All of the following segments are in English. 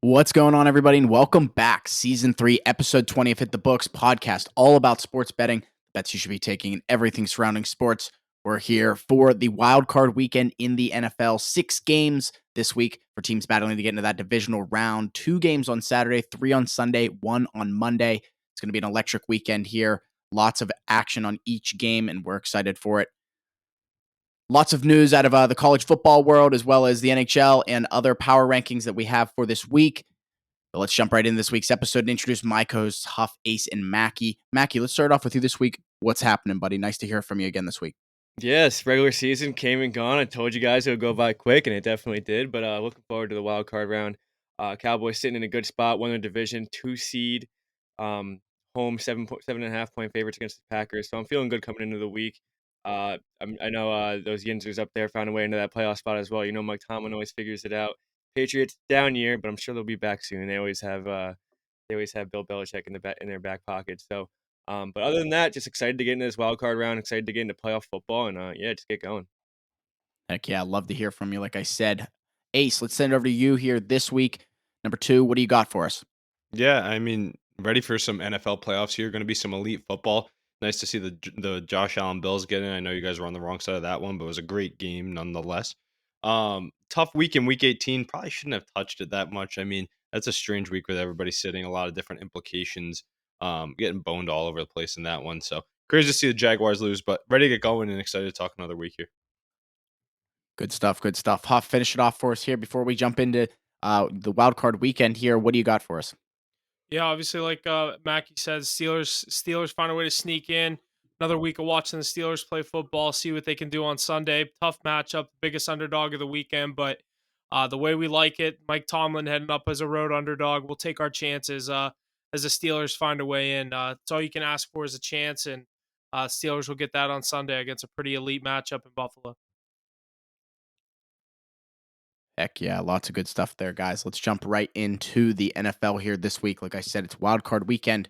What's going on, everybody, and welcome back. Season 3, Episode 20 of Hit the Books podcast, all about sports betting, bets you should be taking, and everything surrounding sports. We're here for the wild card weekend in the NFL. 6 games this week for teams battling to get into that divisional round. 2 games on Saturday, 3 on Sunday, 1 on Monday. It's going to be an electric weekend here. Lots of action on each game, and we're excited for it. Lots of news out of the college football world, as well as the NHL and other power rankings that we have for this week. But let's jump right into this week's episode and introduce my co-hosts, Huff, Ace, and Mackie. Mackie, let's start off with you this week. What's happening, buddy? Nice to hear from you again this week. Yes, regular season came and gone. I told you guys it would go by quick, and it definitely did. But looking forward to the wild card round. Cowboys sitting in a good spot, won their division, 2 seed, home 7.5 point favorites against the Packers. So I'm feeling good coming into the week. I know those Yinzers up there found a way into that playoff spot as well. You know, Mike Tomlin always figures it out. Patriots down year, but I'm sure they'll be back soon. They always have Bill Belichick in their back pocket. So. But other than that, just excited to get into this wild card round, excited to get into playoff football, and just get going. Heck yeah, love to hear from you. Like I said, Ace, let's send it over to you here this week. Number 2, what do you got for us? Yeah, I mean, ready for some NFL playoffs here. Going to be some elite football. Nice to see the Josh Allen Bills get in. I know you guys were on the wrong side of that one, but it was a great game nonetheless. Tough week in week 18. Probably shouldn't have touched it that much. I mean, that's a strange week with everybody sitting. A lot of different implications. Getting boned all over the place in that one. So crazy to see the Jaguars lose, but ready to get going and excited to talk another week here. Good stuff, good stuff. Huff, finish it off for us here before we jump into the wild card weekend here. What do you got for us? Yeah, obviously, like Mackie says, Steelers find a way to sneak in. Another week of watching the Steelers play football, see what they can do on Sunday. Tough matchup, biggest underdog of the weekend, but the way we like it, Mike Tomlin heading up as a road underdog. We'll take our chances as the Steelers find a way in. It's all you can ask for is a chance, and Steelers will get that on Sunday against a pretty elite matchup in Buffalo. Heck yeah, lots of good stuff there, guys. Let's jump right into the NFL here this week. Like I said, it's wild card weekend.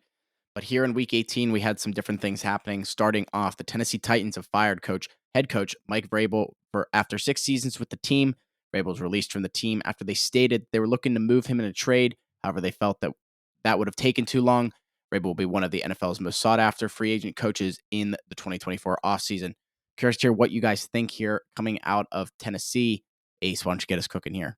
But here in week 18, we had some different things happening. Starting off, the Tennessee Titans have fired head coach Mike Vrabel after 6 seasons with the team. Vrabel was released from the team after they stated they were looking to move him in a trade. However, they felt that would have taken too long. Vrabel will be one of the NFL's most sought-after free agent coaches in the 2024 offseason. Curious to hear what you guys think here coming out of Tennessee. Ace, why don't you get us cooking here?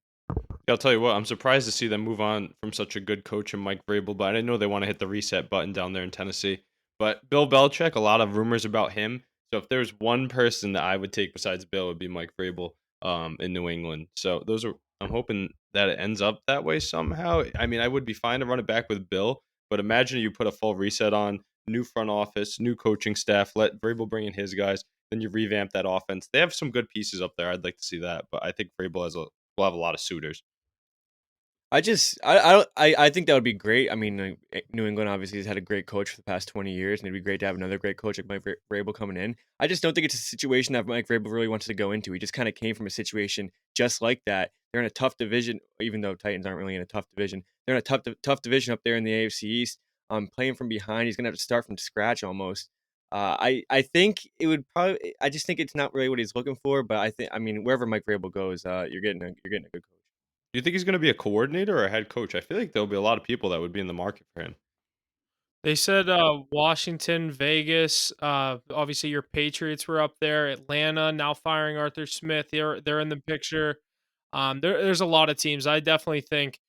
I'll tell you what, I'm surprised to see them move on from such a good coach in Mike Vrabel, but I didn't know they want to hit the reset button down there in Tennessee. But Bill Belichick, a lot of rumors about him. So if there's one person that I would take besides Bill, it would be Mike Vrabel in New England. So I'm hoping that it ends up that way somehow. I mean, I would be fine to run it back with Bill, but imagine you put a full reset on, new front office, new coaching staff, let Vrabel bring in his guys, then you revamp that offense. They have some good pieces up there. I'd like to see that, but I think Vrabel will have a lot of suitors. I think that would be great. I mean, New England obviously has had a great coach for the past 20 years, and it'd be great to have another great coach like Mike Vrabel coming in. I just don't think it's a situation that Mike Vrabel really wants to go into. He just kind of came from a situation just like that. They're in a tough division, even though Titans aren't really in a tough division. They're in a tough division up there in the AFC East. Playing from behind, he's gonna have to start from scratch almost. I think it would probably. I just think it's not really what he's looking for. But I mean, wherever Mike Vrabel goes, you're getting a good coach. Do you think he's going to be a coordinator or a head coach? I feel like there'll be a lot of people that would be in the market for him. They said Washington, Vegas. Obviously, your Patriots were up there. Atlanta now firing Arthur Smith. They're in the picture. There's a lot of teams. I definitely think.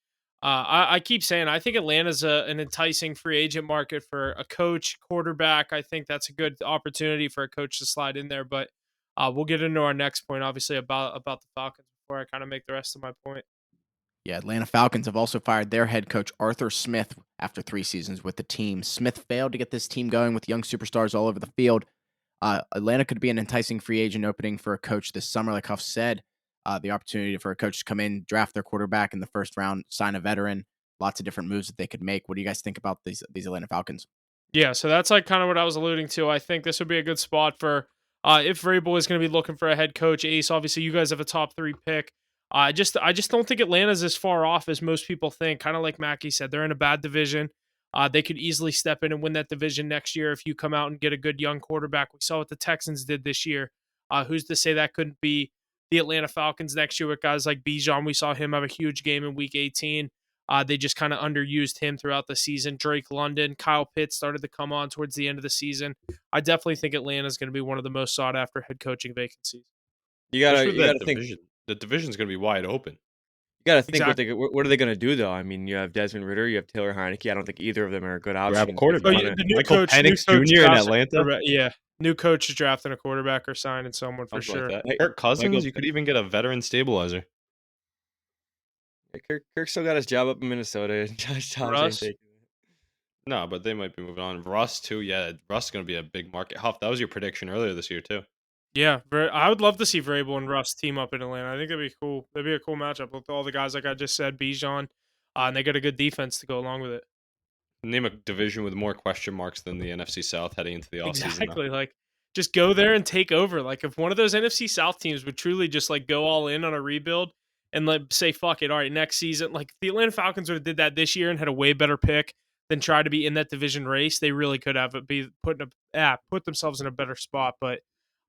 I keep saying I think Atlanta's an enticing free agent market for a coach, quarterback. I think that's a good opportunity for a coach to slide in there. But we'll get into our next point, obviously about the Falcons before I kind of make the rest of my point. Yeah, Atlanta Falcons have also fired their head coach, Arthur Smith, after 3 seasons with the team. Smith failed to get this team going with young superstars all over the field. Atlanta could be an enticing free agent opening for a coach this summer, like Huff said. The opportunity for a coach to come in, draft their quarterback in the first round, sign a veteran, lots of different moves that they could make. What do you guys think about these Atlanta Falcons? Yeah, so that's like kind of what I was alluding to. I think this would be a good spot for if Vrabel is going to be looking for a head coach. Ace, obviously, you guys have a top 3 pick. I just don't think Atlanta's as far off as most people think. Kind of like Mackie said, they're in a bad division. They could easily step in and win that division next year if you come out and get a good young quarterback. We saw what the Texans did this year. Who's to say that couldn't be the Atlanta Falcons next year with guys like Bijan? We saw him have a huge game in Week 18. They just kind of underused him throughout the season. Drake London, Kyle Pitts started to come on towards the end of the season. I definitely think Atlanta is going to be one of the most sought after head coaching vacancies. Especially with You that gotta think division. The division's going to be wide open. Exactly. what are they gonna do though? I mean, you have Desmond Ritter, you have Taylor Heineke. I don't think either of them are a good Grab a option if you Oh, quarterback. yeah, wanna. the new Michael coach Penix Jr. in drafts a Atlanta, quarterback. Yeah, new coach is drafting a quarterback or signing someone for something like sure. that. Hey, Kirk Michael Cousins, you could even get a veteran stabilizer. Kirk still got his job up in Minnesota. Josh Dobbs ain't Russ, taking it. No, but they might be moving on. Russ too. Yeah, Russ is going to be a big market. Huff, that was your prediction earlier this year too. yeah, I would love to see Vrabel and Russ team up in Atlanta. I think that'd be cool. That'd be a cool matchup with all the guys like I just said, Bijan, and they got a good defense to go along with it. Name a division with more question marks than the NFC South heading into the offseason now. Exactly. Like, just go there and take over. Like, if one of those NFC South teams would truly just like go all in on a rebuild and like say, fuck it, all right, next season, like the Atlanta Falcons would have did that this year and had a way better pick than try to be in that division race, they really could have put themselves in a better spot. But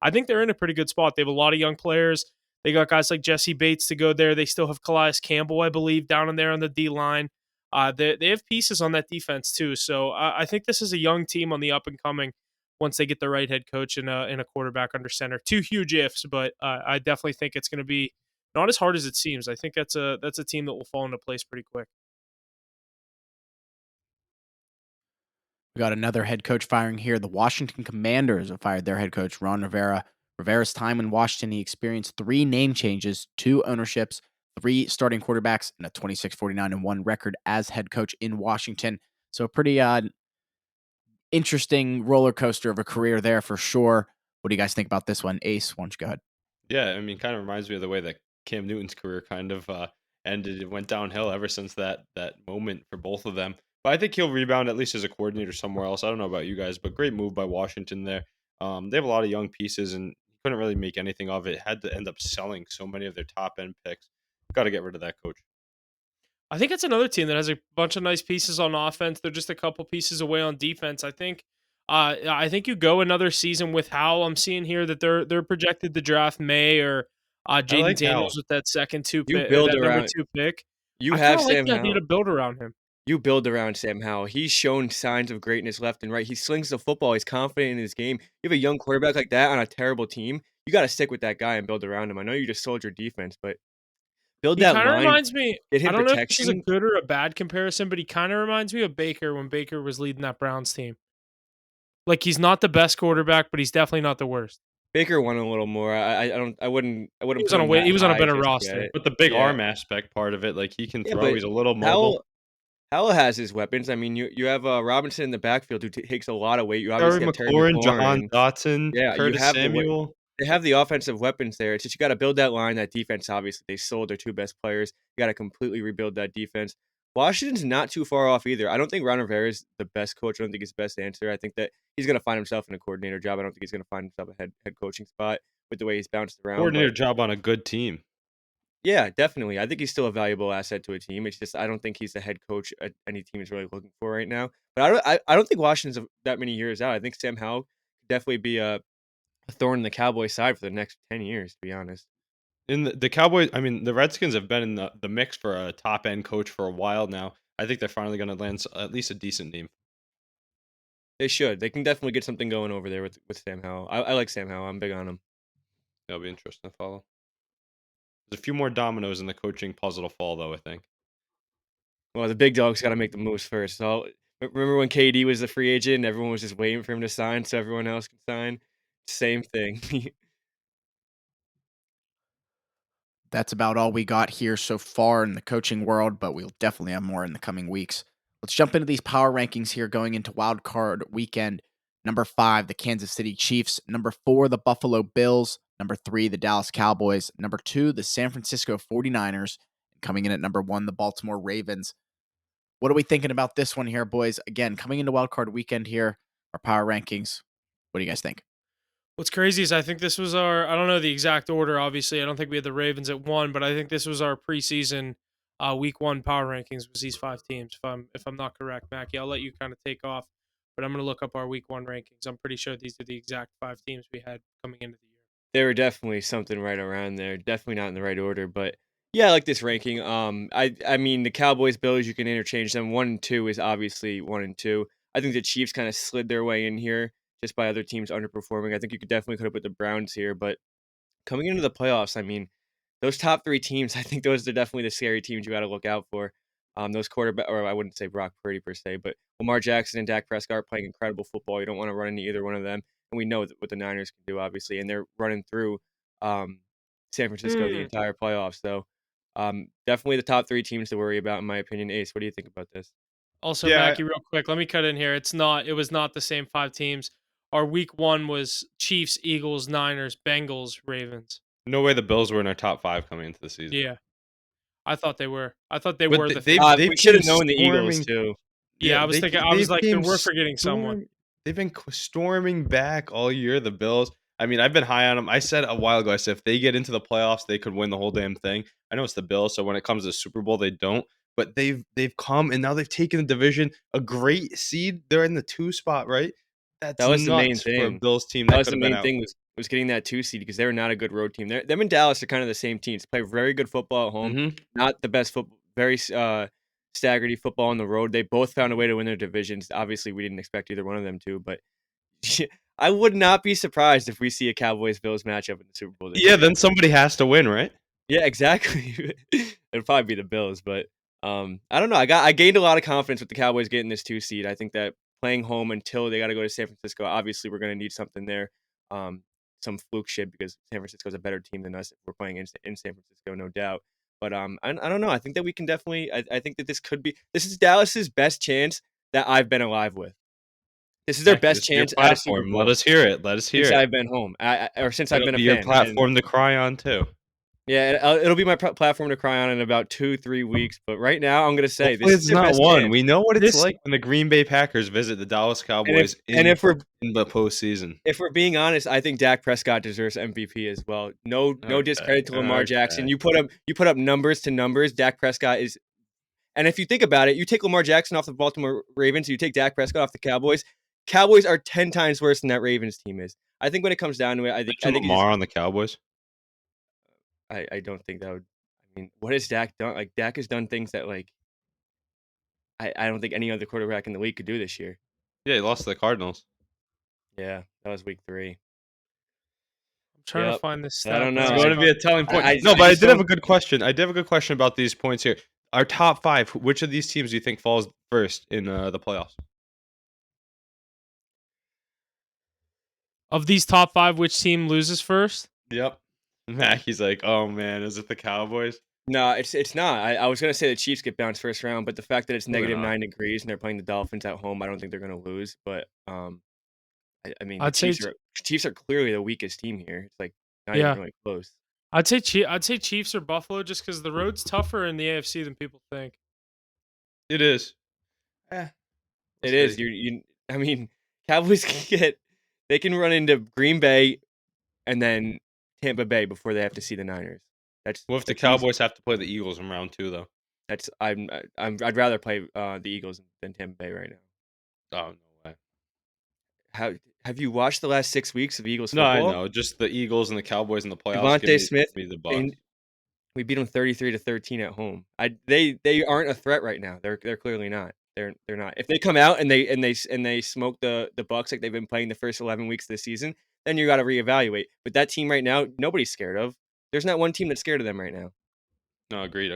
I think they're in a pretty good spot. They have a lot of young players. They got guys like Jesse Bates to go there. They still have Calais Campbell, I believe, down in there on the D line. They have pieces on that defense too. So I think this is a young team on the up and coming once they get the right head coach and a quarterback under center. Two huge ifs, but I definitely think it's going to be not as hard as it seems. I think that's a team that will fall into place pretty quick. We got another head coach firing here. The Washington Commanders have fired their head coach, Ron Rivera. Rivera's time in Washington, he experienced 3 name changes, 2 ownerships, 3 starting quarterbacks, and a 26-49-1 record as head coach in Washington. So a pretty interesting roller coaster of a career there for sure. What do you guys think about this one? Ace, why don't you go ahead? Yeah, I mean, kind of reminds me of the way that Cam Newton's career kind of ended. It went downhill ever since that moment for both of them. But I think he'll rebound at least as a coordinator somewhere else. I don't know about you guys, but great move by Washington there. They have a lot of young pieces and couldn't really make anything of it. Had to end up selling so many of their top end picks. Got to get rid of that coach. I think it's another team that has a bunch of nice pieces on offense. They're just a couple pieces away on defense. I think you go another season with Howell. I'm seeing here that they're projected to draft May or I Jaden like Daniels Howell. with that second two You pick, build that number around 2 pick. you I kind have of like Sam the idea to Howell. build around him. You build around Sam Howell. He's shown signs of greatness left and right. He slings the football. He's confident in his game. You have a young quarterback like that on a terrible team. You got to stick with that guy and build around him. I know you just sold your defense, but build He that kind of line. reminds me. Get I him don't know if this is a protection. good or a bad comparison, but he kind of reminds me of Baker when Baker was leading that Browns team. Like, he's not the best quarterback, but he's definitely not the worst. Baker won a little more. I wouldn't He was put on a him that he was on a high better just roster. yet. But the big Yeah. arm aspect part of it, like he can Yeah, throw. but He's a little mobile. Howell has his weapons. I mean, you have Robinson in the backfield who takes a lot of weight. You Terry obviously have Terry McLaurin, Jahan McLaurin. Dotson, Yeah, you Curtis have Samuel. they have the offensive weapons there. It's just you got to build that line, that defense. Obviously, they sold their 2 best players. You got to completely rebuild that defense. Washington's not too far off either. I don't think Ron Rivera is the best coach. I don't think he's the best answer. I think that he's going to find himself in a coordinator job. I don't think he's going to find himself a head coaching spot with the way he's bounced around. Coordinator But job on a good team. yeah, definitely. I think he's still a valuable asset to a team. It's just I don't think he's the head coach any team is really looking for right now. But I don't think Washington's that many years out. I think Sam Howell could definitely be a thorn in the Cowboys' side for the next 10 years, to be honest. In the Cowboys, I mean, the Redskins have been in the mix for a top end coach for a while now. I think they're finally going to land at least a decent name. They should. They can definitely get something going over there with Sam Howell. I like Sam Howell. I'm big on him. That'll be interesting to follow. There's a few more dominoes in the coaching puzzle to fall, though, I think. Well, the big dog's got to make the moves first. So remember when KD was the free agent and everyone was just waiting for him to sign so everyone else could sign? Same thing. That's about all we got here so far in the coaching world, but we'll definitely have more in the coming weeks. Let's jump into these power rankings here going into Wild Card Weekend. Number 5, the Kansas City Chiefs. Number 4, the Buffalo Bills. Number 3, the Dallas Cowboys. Number 2, the San Francisco 49ers. And coming in at number 1, the Baltimore Ravens. What are we thinking about this one here, boys? Again, coming into Wild Card Weekend here, our power rankings. What do you guys think? What's crazy is I think this was I don't know the exact order, obviously. I don't think we had the Ravens at 1, but I think this was our preseason week 1 power rankings was these 5 teams. If I'm not correct, Mackie, I'll let you kind of take off, but I'm going to look up our week 1 rankings. I'm pretty sure these are the exact 5 teams we had coming into the year. They were definitely something right around there. Definitely not in the right order, but Yeah, I like this ranking. I mean the Cowboys, Bills, you can interchange them. 1 and 2 is obviously 1 and 2. I think the Chiefs kind of slid their way in here just by other teams underperforming. I think you could have put the Browns here, but coming into the playoffs, I mean, those top 3 teams, I think those are definitely the scary teams you got to look out for. Those quarterback, or I wouldn't say Brock Purdy per se, but Lamar Jackson and Dak Prescott are playing incredible football. You don't want to run into either one of them, and we know what the Niners can do, obviously, and they're running through San Francisco the entire playoffs. So definitely the top 3 teams to worry about, in my opinion. Ace, what do you think about this? Also, Yeah, Mackie, real quick, let me cut in here. It was not the same 5 teams. Our week 1 was Chiefs, Eagles, Niners, Bengals, Ravens. no way the Bills were in our top 5 coming into the season. Yeah. I thought they were. I thought they But were the they've favorite. they've We should have been known the Eagles storming. too. Yeah, I was thinking. I was like, we're forgetting someone. They've been storming back all year. The Bills. I mean, I've been high on them. I said a while ago, I said if they get into the playoffs, they could win the whole damn thing. I know it's the Bills, so when it comes to Super Bowl, they don't. But they've come and now they've taken the division, a great seed. They're in the 2 spot, right? That's That was the main nuts for a thing. Bills team That that was could the have been main out. thing was getting that 2 seed because they were not a good road team. Them and Dallas are kind of the same teams. Play very good football at home, Mhm. not the best football. Very staggery football on the road. They both found a way to win their divisions. Obviously, we didn't expect either one of them to, but I would not be surprised if we see a Cowboys Bills matchup in the Super Bowl this Yeah, year. then somebody has to win, right? Yeah, exactly. It'd probably be the Bills, but I don't know. I gained a lot of confidence with the Cowboys getting this 2 seed. I think that playing home until they got to go to San Francisco, obviously we're going to need something there. Some fluke shit because San Francisco's a better team than us if we're playing in San Francisco, no doubt. But I don't know. I think that we can definitely. I think that this is Dallas's best chance that I've been alive with. This is their Heck, best this is your chance at a Super platform. Bowl Let us hear it. Let us hear since it. I've been home, or since I've It'll been a be your fan. And platform to cry on too. yeah, it'll be my platform to cry on in about 2-3 weeks. But right now, I'm gonna say Hopefully this is it's their not best one. chance. We know what it's This like when the Green Bay Packers visit the Dallas And if Cowboys and in if we're the postseason. if we're being honest, I think Dak Prescott deserves MVP as well. No discredit to Lamar Jackson. Okay. You put up numbers to numbers. Dak Prescott is, and if you think about it, you take Lamar Jackson off the Baltimore Ravens, you take Dak Prescott off the Cowboys. Cowboys are 10 times worse than that Ravens team is. I think when it comes down to it, I Mention think Lamar on the Cowboys. I don't think that would. I mean, what has Dak done? Like Dak has done things that like I don't think any other quarterback in the league could do this year. Yeah, he lost to the Cardinals. Yeah, that was week 3. I'm trying to Yep. find this I stat. don't but It's know. going to be a telling point. I No, but I just did have a don't. good question. I did have a good question about these points here. Our top 5. Which of these teams do you think falls first in the playoffs? Of these top 5, which team loses first? Yep. Mackey's like, oh man, is it the Cowboys? No, it's not. I was gonna say the Chiefs get bounced first round, but the fact that it's No, they're negative not. 9 degrees and they're playing the Dolphins at home, I don't think they're gonna lose. But I mean, the I'd say Chiefs are clearly the weakest team here. It's like not yeah. even really close. I'd say Chiefs or Buffalo just because the road's tougher in the AFC than people think. It is. It is. I mean, Cowboys they can run into Green Bay and then Tampa Bay before they have to see the Niners. What if the that's easy. Cowboys have to play the Eagles in round 2 though? I'd rather play the Eagles than Tampa Bay right now. Oh no way. Have you watched the last 6 weeks of Eagles No, football? I know. Just the Eagles and the Cowboys in the playoffs. Devontae Smith, Give me the Bucks. we beat them 33-13 at home. They aren't a threat right now. They're clearly not. They're not. If they come out and they smoke the Bucks like they've been playing the first 11 weeks of the season, then you got to reevaluate. But that team right now, nobody's scared of. There's not one team that's scared of them right now. No, agreed.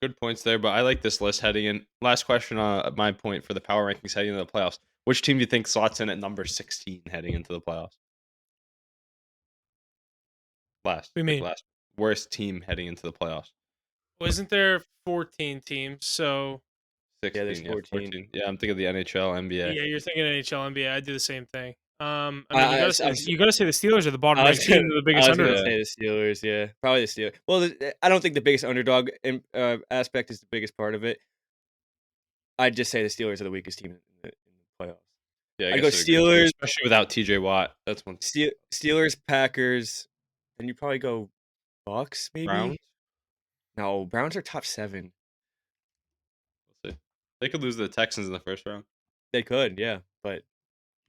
Good points there, but I like this list heading in. Last question on my point for the power rankings heading into the playoffs. Which team do you think slots in at number 16 heading into the playoffs? What do you mean? Last worst team heading into the playoffs. Well, isn't there 14 teams? So 16, there's 14. Yeah, I'm thinking of the NHL, NBA. yeah, you're thinking NHL, NBA. I do the same thing. I mean, I- you gotta say the Steelers are the bottom I ranked was team, gonna, the I biggest was gonna underdog. say the Steelers, yeah, probably the Steelers. Well, I don't think the biggest underdog aspect is the biggest part of it. I'd just say the Steelers are the weakest team in the playoffs. Yeah, I'd go guess I'd agree. Steelers, especially without TJ Watt. That's one. Steelers, Packers, and you probably go Bucks, maybe. Browns. No, Browns are top 7. We'll see. They could lose to the Texans in the first round. They could, yeah, but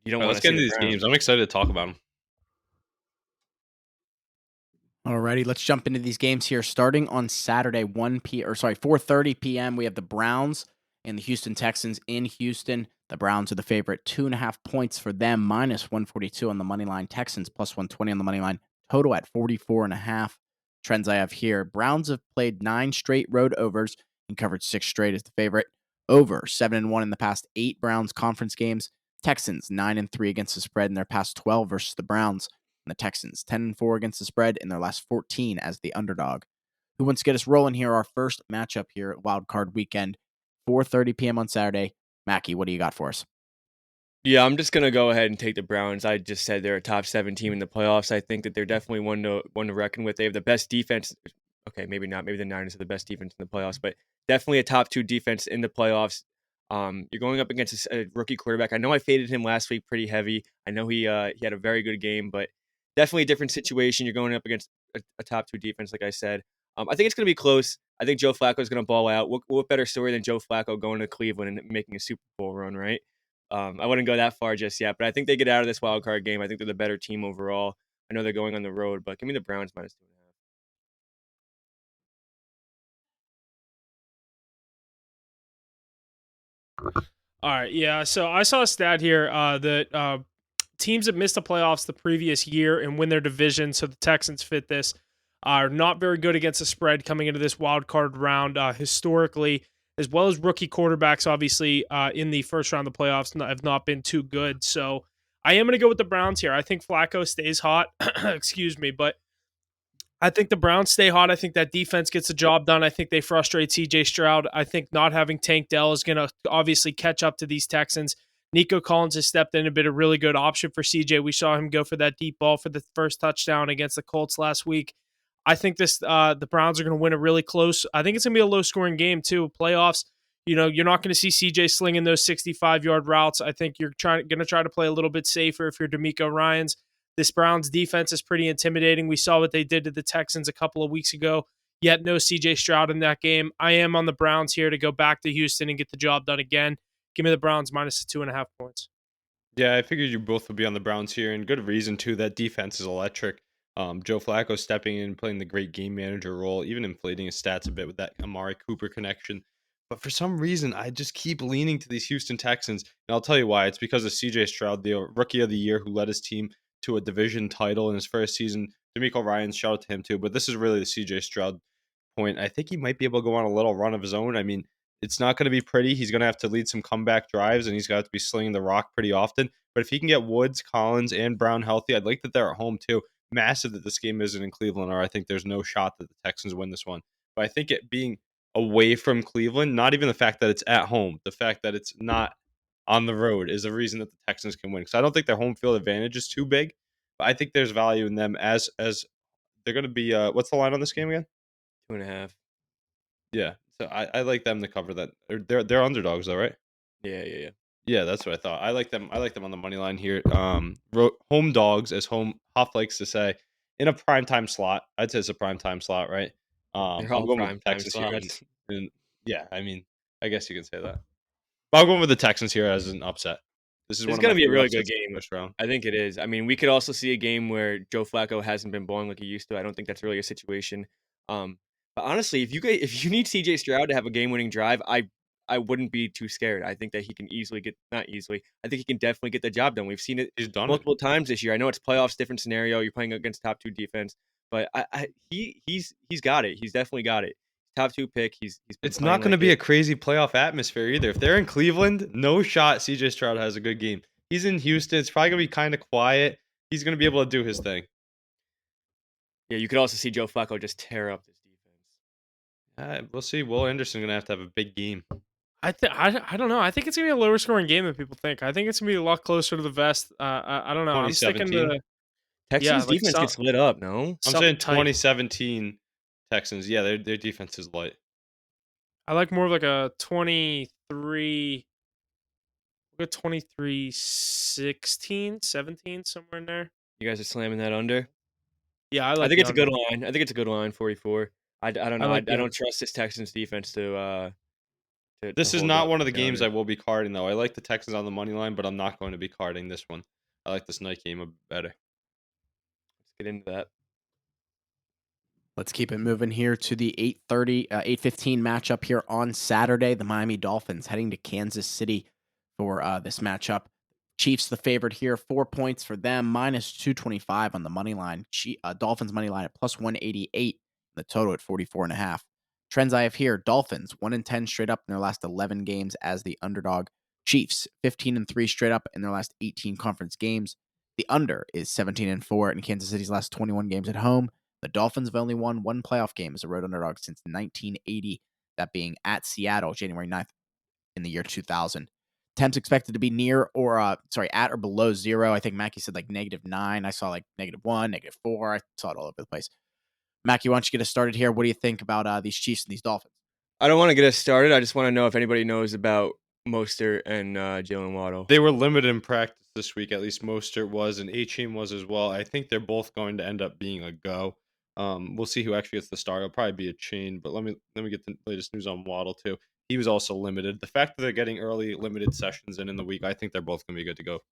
you don't All right, want let's to get see into the these Browns. games. I'm excited to talk about them. Alrighty, let's jump into these games here. Starting on Saturday, 4:30 p.m. We have the Browns and the Houston Texans in Houston. The Browns are the favorite, 2.5 points for them, minus 142 on the money line. Texans plus 120 on the money line. Total at 44.5. Trends I have here: Browns have played 9 straight road overs and covered 6 straight as the favorite. Over 7-1 in the past 8 Browns conference games. Texans 9-3 against the spread in their past 12 versus the Browns. And the Texans 10-4 against the spread in their last 14 as the underdog. Who wants to get us rolling here? Our first matchup here at Wild Card Weekend, 4:30 p.m. on Saturday. Mackie, what do you got for us? Yeah, I'm just gonna go ahead and take the Browns. I just said they're a top 7 team in the playoffs. I think that they're definitely one to reckon with. They have the best defense. Okay, maybe not. Maybe the Niners are the best defense in the playoffs, but definitely a top 2 defense in the playoffs. You're going up against a rookie quarterback. I know I faded him last week pretty heavy. I know he had a very good game, but definitely a different situation. You're going up against a top 2 defense, like I said. I think it's going to be close. I think Joe Flacco is going to ball out. What better story than Joe Flacco going to Cleveland and making a Super Bowl run, right? I wouldn't go that far just yet, but I think they get out of this wild card game. I think they're the better team overall. I know they're going on the road, but give me the Browns minus 2.5. All right, yeah. So I saw a stat here that teams that missed the playoffs the previous year and win their division, so the Texans fit this, are not very good against the spread coming into this wild card round historically, as well as rookie quarterbacks, obviously, in the first round of the playoffs have not been too good. So I am going to go with the Browns here. I think Flacco stays hot. Excuse me, but I think the Browns stay hot. I think that defense gets the job done. I think they frustrate CJ Stroud. I think not having Tank Dell is going to obviously catch up to these Texans. Nico Collins has stepped in and been a really good option for CJ. We saw him go for that deep ball for the first touchdown against the Colts last week. I think the Browns are going to win a really close. I think it's going to be a low scoring game too. Playoffs, you're not going to see CJ slinging those 65-yard routes. I think you're going to try to play a little bit safer if you're D'Amico Ryans. This Browns defense is pretty intimidating. We saw what they did to the Texans a couple of weeks ago, yet no CJ Stroud in that game. I am on the Browns here to go back to Houston and get the job done again. Give me the Browns minus the 2.5 points. Yeah, I figured you both would be on the Browns here, and good reason too. That defense is electric. Joe Flacco stepping in, playing the great game manager role, even inflating his stats a bit with that Amari Cooper connection. But for some reason, I just keep leaning to these Houston Texans, and I'll tell you why. It's because of C.J. Stroud, the rookie of the year, who led his team to a division title in his first season. D'Amico Ryan, shout out to him too. But this is really the C.J. Stroud point. I think he might be able to go on a little run of his own. I mean, it's not going to be pretty. He's going to have to lead some comeback drives, and he's got to be slinging the rock pretty often. But if he can get Woods, Collins, and Brown healthy, I'd like that they're at home too. Massive that this game isn't in Cleveland, or I think there's no shot that the Texans win this one. But I think it being away from Cleveland, not even the fact that it's at home, the fact that it's not on the road is a reason that the Texans can win. Because I don't think their home field advantage is too big, but I think there's value in them as they're going to be. What's the line on this game again? 2.5. Yeah, so I like them to cover that. They're underdogs though, right? Yeah. Yeah, that's what I thought. I like them. I like them on the money line here. Home dogs, as home Huff likes to say, in a primetime slot. I'd say it's a primetime slot, right? They're I'm all going with prime the time Texans here, slots. and yeah, I mean, I guess you can say that. But I'm going with the Texans here as an upset. This is This one is of my going to be a favorite really good upsets in the game. first round. I think it is. I mean, we could also see a game where Joe Flacco hasn't been balling like he used to. I don't think that's really a situation. But honestly, if you need CJ Stroud to have a game-winning drive, I wouldn't be too scared. I think that he can easily get not easily. I think he can definitely get the job done. We've seen it He's done it. multiple times this year. I know it's playoffs, different scenario. You're playing against top 2 defense, but he's got it. He's definitely got it. Top 2 pick. He's been It's not playing going to like be a it. crazy playoff atmosphere either. If they're in Cleveland, no shot CJ Stroud has a good game. He's in Houston. It's probably going to be kind of quiet. He's going to be able to do his thing. Yeah, you could also see Joe Flacco just tear up this defense. We'll see. Will Anderson going to have a big game. I don't know. I think it's gonna be a lower scoring game than people think. I think it's gonna be a lot closer to the vest. I don't know. I'm sticking 2017. to Texans like defense gets lit up, no? I'm something saying tight. 2017 Texans. Yeah, their defense is light. I like more of like a 23. We'll go 23, 16, 17, somewhere in there. You guys are slamming that under? Yeah, I I like think the it's a under. good line. I think it's a good line, 44. I don't I know. I like the under. don't trust this Texans defense to This is hold not up one of the the games under. I will be carding, though. I like the Texans on the money line, but I'm not going to be carding this one. I like this night game a bit better. Let's get into that. Let's keep it moving here to the 8:15 matchup here on Saturday. The Miami Dolphins heading to Kansas City for this matchup. Chiefs the favorite here, 4 points for them, minus 225 on the money line. Dolphins money line at plus 188, the total at 44.5. Trends I have here: Dolphins 1-10 straight up in their last 11 games as the underdog. Chiefs 15-3 straight up in their last 18 conference games. The under is 17-4 in Kansas City's last 21 games at home. The Dolphins have only won one playoff game as a road underdog since 1980, that being at Seattle, January 9th in the year 2000. Temps expected to be at or below 0. I think Mackie said like -9. I saw like -1, -4. I saw it all over the place. Mackie, why don't you get us started here? What do you think about these Chiefs and these Dolphins? I don't want to get us started. I just want to know if anybody knows about Mostert and Jalen Waddle. They were limited in practice this week. At least Mostert was, and Achane was as well. I think they're both going to end up being a go. We'll see who actually gets the start. It'll probably be Achane, but let me get the latest news on Waddle too. He was also limited. The fact that they're getting early limited sessions in the week, I think they're both going to be good to go.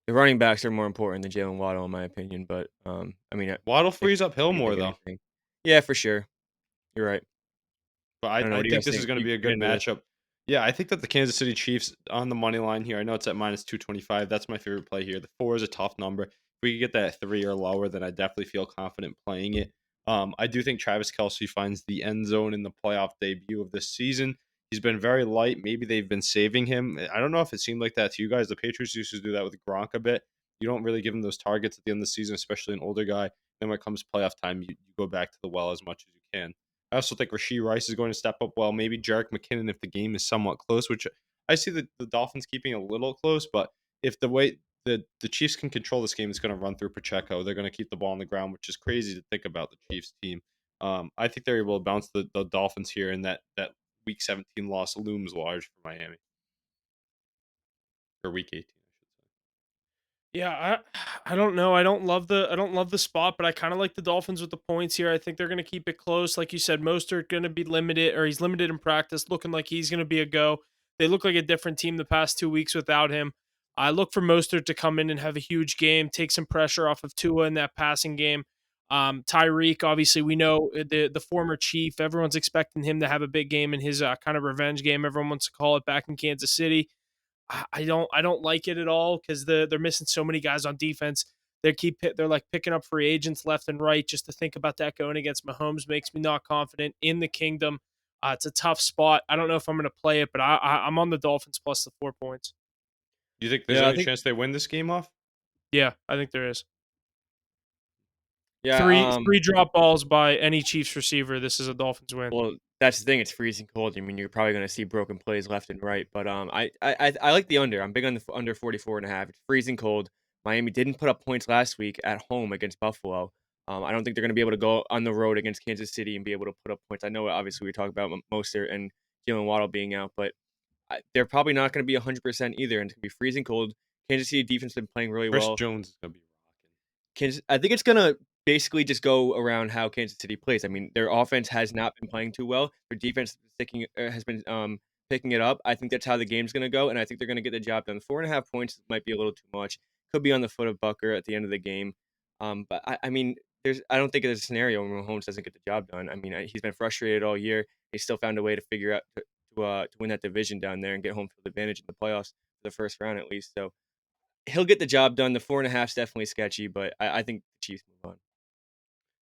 The running backs are more important than Jalen Waddle, in my opinion. But I mean, Waddle frees up Hill I more think though. anything. Yeah, for sure. You're right. But I don't know. I What do you think guys this think? is going to be a Get good into this. matchup. Yeah, I think that the Kansas City Chiefs on the money line here. I know it's at minus 225. That's my favorite play here. The 4 is a tough number. If we could get that at 3 or lower, then I definitely feel confident playing it. I do think Travis Kelce finds the end zone in the playoff debut of this season. He's been very light. Maybe they've been saving him. I don't know if it seemed like that to you guys. The Patriots used to do that with Gronk a bit. You don't really give him those targets at the end of the season, especially an older guy. Then when it comes playoff time, you go back to the well as much as you can. I also think Rashee Rice is going to step up well. Maybe Jerick McKinnon if the game is somewhat close, which I see the Dolphins keeping a little close. But if the way the Chiefs can control this game, it's going to run through Pacheco. They're going to keep the ball on the ground, which is crazy to think about the Chiefs team. I think they're able to bounce the Dolphins here, and that Week 17 loss looms large for Miami. Or Week 18, I should say. Yeah, I don't know. I don't love the spot, but I kind of like the Dolphins with the points here. I think they're going to keep it close. Like you said, Mostert going to be limited, or he's limited in practice, looking like he's going to be a go. They look like a different team the past 2 weeks without him. I look for Mostert to come in and have a huge game, take some pressure off of Tua in that passing game. Tyreek, obviously, we know the former Chief. Everyone's expecting him to have a big game in his kind of revenge game. Everyone wants to call it back in Kansas City. I don't like it at all because they're missing so many guys on defense. They're like picking up free agents left and right. Just to think about that going against Mahomes makes me not confident in the kingdom. It's a tough spot. I don't know if I'm going to play it, but I'm on the Dolphins plus the 4 points. Do you think there's Yeah, I any think. chance they win this game off? Yeah, I think there is Yeah. three drop balls by any Chiefs receiver. This is a Dolphins win. Well, that's the thing. It's freezing cold. I mean, you're probably going to see broken plays left and right. But I like the under. I'm big on the under 44.5. It's freezing cold. Miami didn't put up points last week at home against Buffalo. I don't think they're going to be able to go on the road against Kansas City and be able to put up points. I know, obviously, we talk about Mostert and Jalen Waddle being out, but they're probably not going to be 100% either. And it's going to be freezing cold. Kansas City defense has been playing really Chris well. Jones is going to be I think it's gonna basically just go around how Kansas City plays. I mean, their offense has not been playing too well. Their defense has been picking it up. I think that's how the game's gonna go, and I think they're gonna get the job done. 4.5 points might be a little too much. Could be on the foot of Bucker at the end of the game. But I mean, I don't think there's a scenario where Mahomes doesn't get the job done. I mean, he's been frustrated all year. He still found a way to figure out to win that division down there and get home field advantage in the playoffs for the first round at least. So he'll get the job done. The 4.5 is definitely sketchy, but I think the Chiefs move on.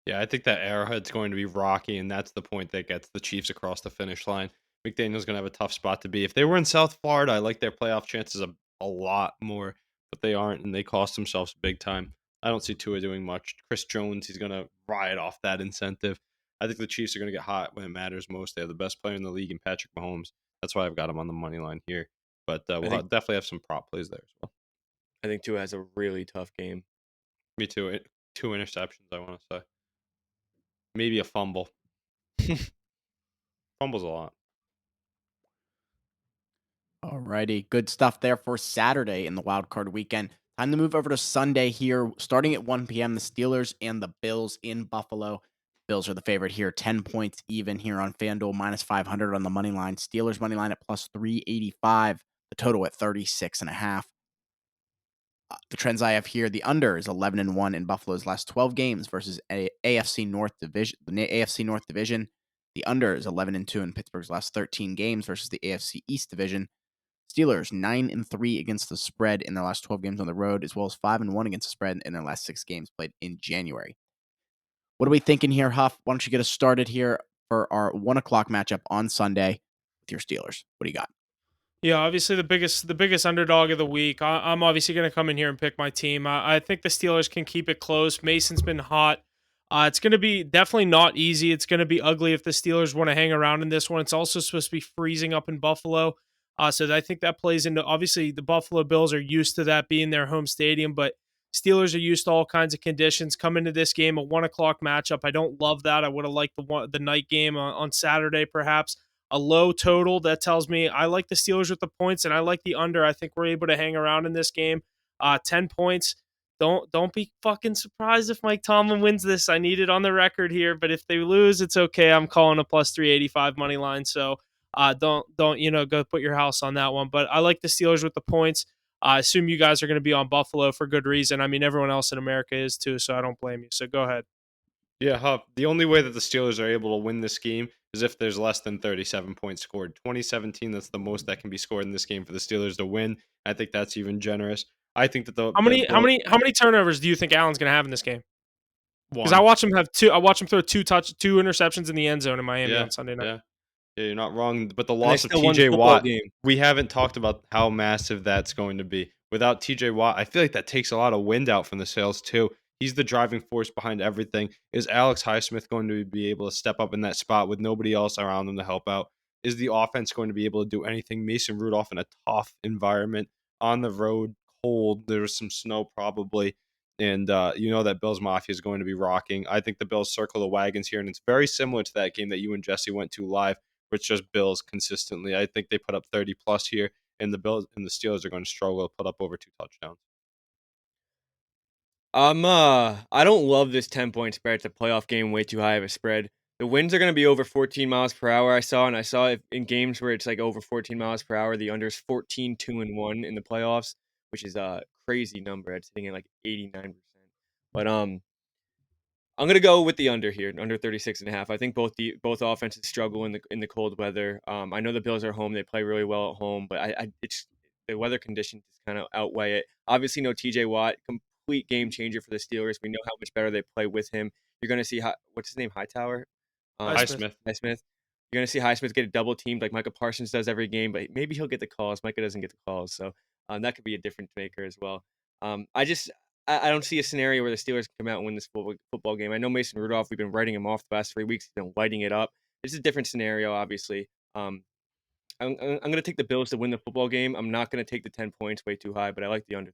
Yeah, I think that Arrowhead's going to be rocky, and that's the point that gets the Chiefs across the finish line. McDaniel's going to have a tough spot to be. If they were in South Florida, I like their playoff chances a lot more, but they aren't, and they cost themselves big time. I don't see Tua doing much. Chris Jones, he's going to ride off that incentive. I think the Chiefs are going to get hot when it matters most. They have the best player in the league in Patrick Mahomes. That's why I've got him on the money line here. But definitely have some prop plays there as well. I think Tua has a really tough game. Me too. 2 interceptions, I want to say. Maybe a fumble. Fumbles a lot. Alrighty, good stuff there for Saturday in the wild card weekend. Time to move over to Sunday here, starting at 1 p.m. The Steelers and the Bills in Buffalo. Bills are the favorite here, 10 points even here on FanDuel, minus 500 on the money line. Steelers money line at plus 385. The total at 36.5. The trends I have here: the under is 11-1 in Buffalo's last 12 games versus AFC North Division. The AFC North Division. The under is 11-2 in Pittsburgh's last 13 games versus the AFC East Division. Steelers 9-3 against the spread in their last 12 games on the road, as well as 5-1 against the spread in their last 6 games played in January. What are we thinking here, Huff? Why don't you get us started here for our 1:00 matchup on Sunday with your Steelers? What do you got? Yeah, obviously the biggest underdog of the week. I'm obviously going to come in here and pick my team. I think the Steelers can keep it close. Mason's been hot. It's going to be definitely not easy. It's going to be ugly if the Steelers want to hang around in this one. It's also supposed to be freezing up in Buffalo. So I think that plays into, obviously the Buffalo Bills are used to that being their home stadium, but Steelers are used to all kinds of conditions. Come into this game, a 1:00 matchup. I don't love that. I would have liked the night game on Saturday, perhaps a low total. That tells me I like the Steelers with the points, and I like the under. I think we're able to hang around in this game. 10 points. Don't be fucking surprised if Mike Tomlin wins this. I need it on the record here, but if they lose, it's okay. I'm calling a plus 385 money line. So don't go put your house on that one. But I like the Steelers with the points. I assume you guys are going to be on Buffalo for good reason. I mean, everyone else in America is too, so I don't blame you. So go ahead. Yeah, Huff. The only way that the Steelers are able to win this game is if there's less than 37 points scored. 2017, that's the most that can be scored in this game for the Steelers to win. I think that's even generous. I think that How the many how Bill many how many turnovers do you think Allen's going to have in this game? Because I one. watched him have two. I watched him throw two interceptions in the end zone in Miami Yeah, on Sunday night. yeah. Yeah, you're not wrong. But the And they loss of still won the TJ football Watt, game. we haven't talked about how massive that's going to be. Without TJ Watt, I feel like that takes a lot of wind out from the sails too. He's the driving force behind everything. Is Alex Highsmith going to be able to step up in that spot with nobody else around him to help out? Is the offense going to be able to do anything? Mason Rudolph in a tough environment on the road, cold. There's some snow probably. And you know that Bills Mafia is going to be rocking. I think the Bills circle the wagons here, and it's very similar to that game that you and Jesse went to live, where it's just Bills consistently. I think they put up 30 plus here, and the Bills and the Steelers are going to struggle to put up over 2 touchdowns. I don't love this 10-point spread. It's a playoff game, way too high of a spread. The winds are going to be over 14 miles per hour. I saw it in games where it's like over 14 miles per hour. The under is 14, 2-1 in the playoffs, which is a crazy number. It's sitting at like 89%. But I'm gonna go with the under here, under 36.5. I think both offenses struggle in the cold weather. I know the Bills are home; they play really well at home, but it's the weather conditions just kind of outweigh it. Obviously, no T.J. Watt, complete game changer for the Steelers. We know how much better they play with him. You're gonna see what's his name, Hightower, Highsmith. Highsmith. Highsmith. You're gonna see Highsmith get a double teamed like Micah Parsons does every game, but maybe he'll get the calls. Micah doesn't get the calls, so that could be a difference maker as well. I don't see a scenario where the Steelers can come out and win this football game. I know Mason Rudolph, we've been writing him off the last 3 weeks. He's been lighting it up. This is a different scenario, obviously. I'm going to take the Bills to win the football game. I'm not going to take the 10 points way too high, but I like the under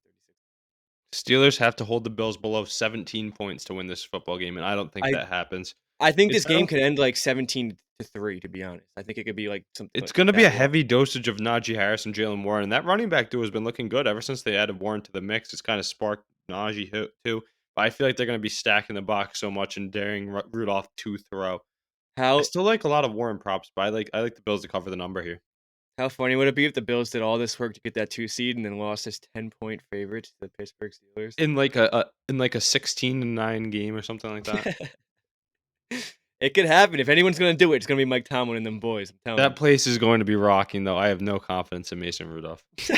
36. Steelers have to hold the Bills below 17 points to win this football game, and I don't think I that happens. I think It's this game could end like 17-3, to be honest. I think it could be like something It's like going to be that a long. heavy dosage of Najee Harris and Jalen Warren. And that running back duo has been looking good ever since they added Warren to the mix. It's kind of sparked Najee too. But I feel like they're going to be stacking the box so much and daring Rudolph to throw. I How still like a lot of Warren props, but I like the Bills to cover the number here. how funny would it be if the Bills did all this work to get that 2 seed and then lost as 10-point favorites to the Pittsburgh Steelers? In like a 16-9 game or something like that. It could happen. If anyone's going to do it, it's going to be Mike Tomlin and them boys. I'm telling That place is going to be rocking, though. I have no confidence in Mason Rudolph. you.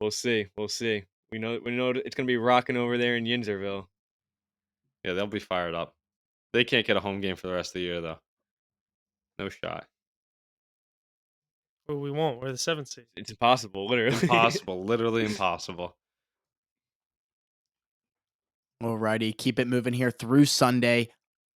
We'll see. We'll see. We know it's going to be rocking over there in Yinzerville. Yeah, they'll be fired up. They can't get a home game for the rest of the year, though. No shot. Well, we won't. We're the 7th seed. It's impossible, literally. Impossible. Literally impossible. Alrighty, keep it moving here through Sunday.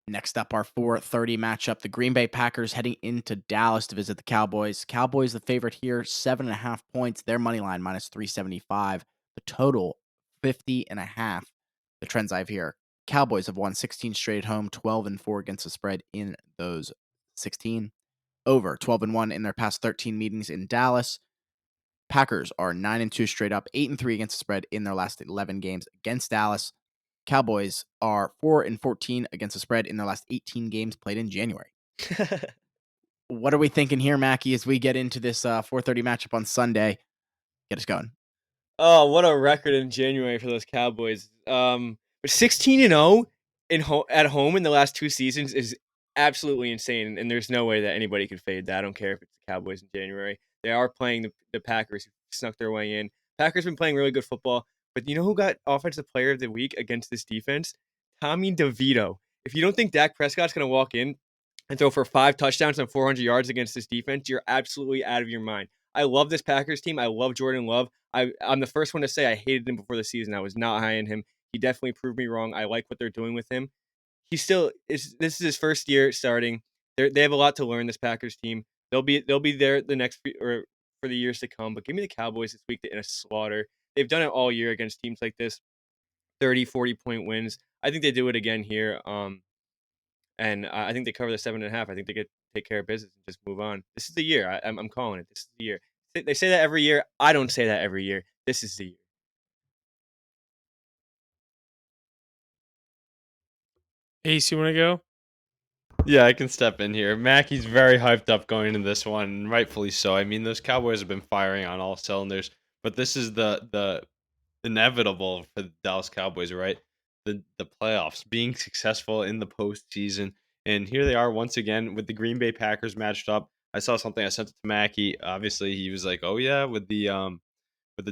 Next up, our 4:30 matchup: the Green Bay Packers heading into Dallas to visit the Cowboys. Cowboys the favorite here, 7.5 points. Their money line minus 375. The total 50.5. The trends I have here: Cowboys have won 16 straight at home, 12-4 against the spread in those 16. Over 12-1 in their past 13 meetings in Dallas. Packers are 9-2 straight up, 8-3 against the spread in their last 11 games against Dallas. Cowboys are 4-14 against the spread in their last 18 games played in January. What are we thinking here, Mackie, as we get into this 4:30 matchup on Sunday? Get us going. Oh, what a record in January for those Cowboys. But 16-0 at home in the last 2 seasons is absolutely insane, and there's no way that anybody could fade that. I don't care if it's the Cowboys in January. They are playing the Packers, who snuck their way in. Packers been playing really good football, but you know who got Offensive Player of the Week against this defense? Tommy DeVito. If you don't think Dak Prescott's gonna walk in and throw for 5 touchdowns and 400 yards against this defense, you're absolutely out of your mind. I love this Packers team. I love Jordan Love. I'm the first one to say I hated him before the season. I was not high on him. He definitely proved me wrong. I like what they're doing with him. He still is. This is his first year starting. They have a lot to learn. This Packers team. They'll be there the next or for the years to come. But give me the Cowboys this week in a slaughter. They've done it all year against teams like this. 30, 40-point wins. I think they do it again here. And I think they cover the 7.5. I think they get take care of business and just move on. This is the year. I'm calling it. This is the year. They say that every year. I don't say that every year. This is the year. Ace, you want to go? Yeah, I can step in here. Mackey's very hyped up going into this one, and rightfully so. I mean, those Cowboys have been firing on all cylinders, but this is the inevitable for the Dallas Cowboys, right? The playoffs, being successful in the postseason, and here they are once again with the Green Bay Packers matched up. I saw something, I sent it to Mackey. Obviously, he was like, "Oh yeah," with the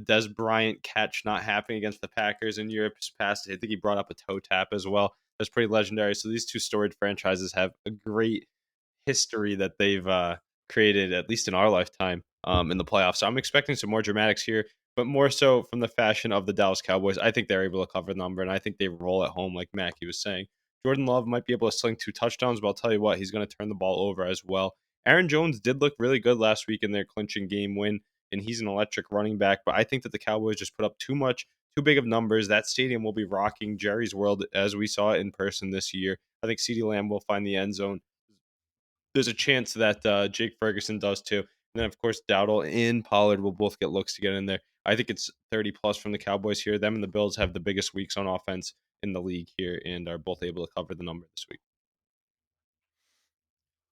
Des Bryant catch not happening against the Packers in Europe's past. I think he brought up a toe tap as well. That's pretty legendary. So these two storied franchises have a great history that they've created, at least in our lifetime, in the playoffs. So I'm expecting some more dramatics here, but more so from the fashion of the Dallas Cowboys. I think they're able to cover the number, and I think they roll at home, like Mackie was saying. Jordan Love might be able to sling 2 touchdowns, but I'll tell you what, he's going to turn the ball over as well. Aaron Jones did look really good last week in their clinching game win, and he's an electric running back, but I think that the Cowboys just put up too big of numbers. That stadium will be rocking Jerry's World as we saw it in person this year. I think CeeDee Lamb will find the end zone. There's a chance that Jake Ferguson does too. And then, of course, Dowdle and Pollard will both get looks to get in there. I think it's 30 plus from the Cowboys here. Them and the Bills have the biggest weeks on offense in the league here and are both able to cover the number this week.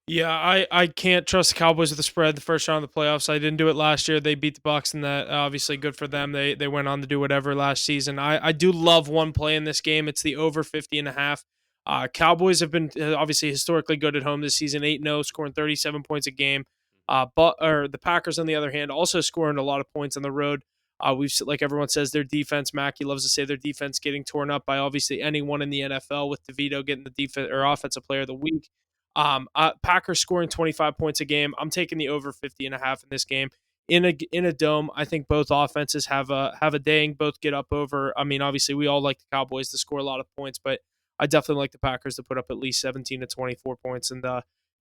Yeah, I can't trust the Cowboys with the spread the first round of the playoffs. I didn't do it last year. They beat the Bucks, and that obviously good for them. They went on to do whatever last season. I do love one play in this game. It's the over 50.5. Cowboys have been obviously historically good at home this season, 8-0, scoring 37 points a game. But the Packers, on the other hand, also scoring a lot of points on the road. Like everyone says, their defense. Mackey loves to say their defense getting torn up by obviously anyone in the NFL, with DeVito getting the defense or offensive player of the week. Packers scoring 25 points a game. I'm taking the over 50.5 in this game. In a dome, I think both offenses have a day and both get up over. I mean, obviously, we all like the Cowboys to score a lot of points, but I definitely like the Packers to put up at least 17 to 24 points and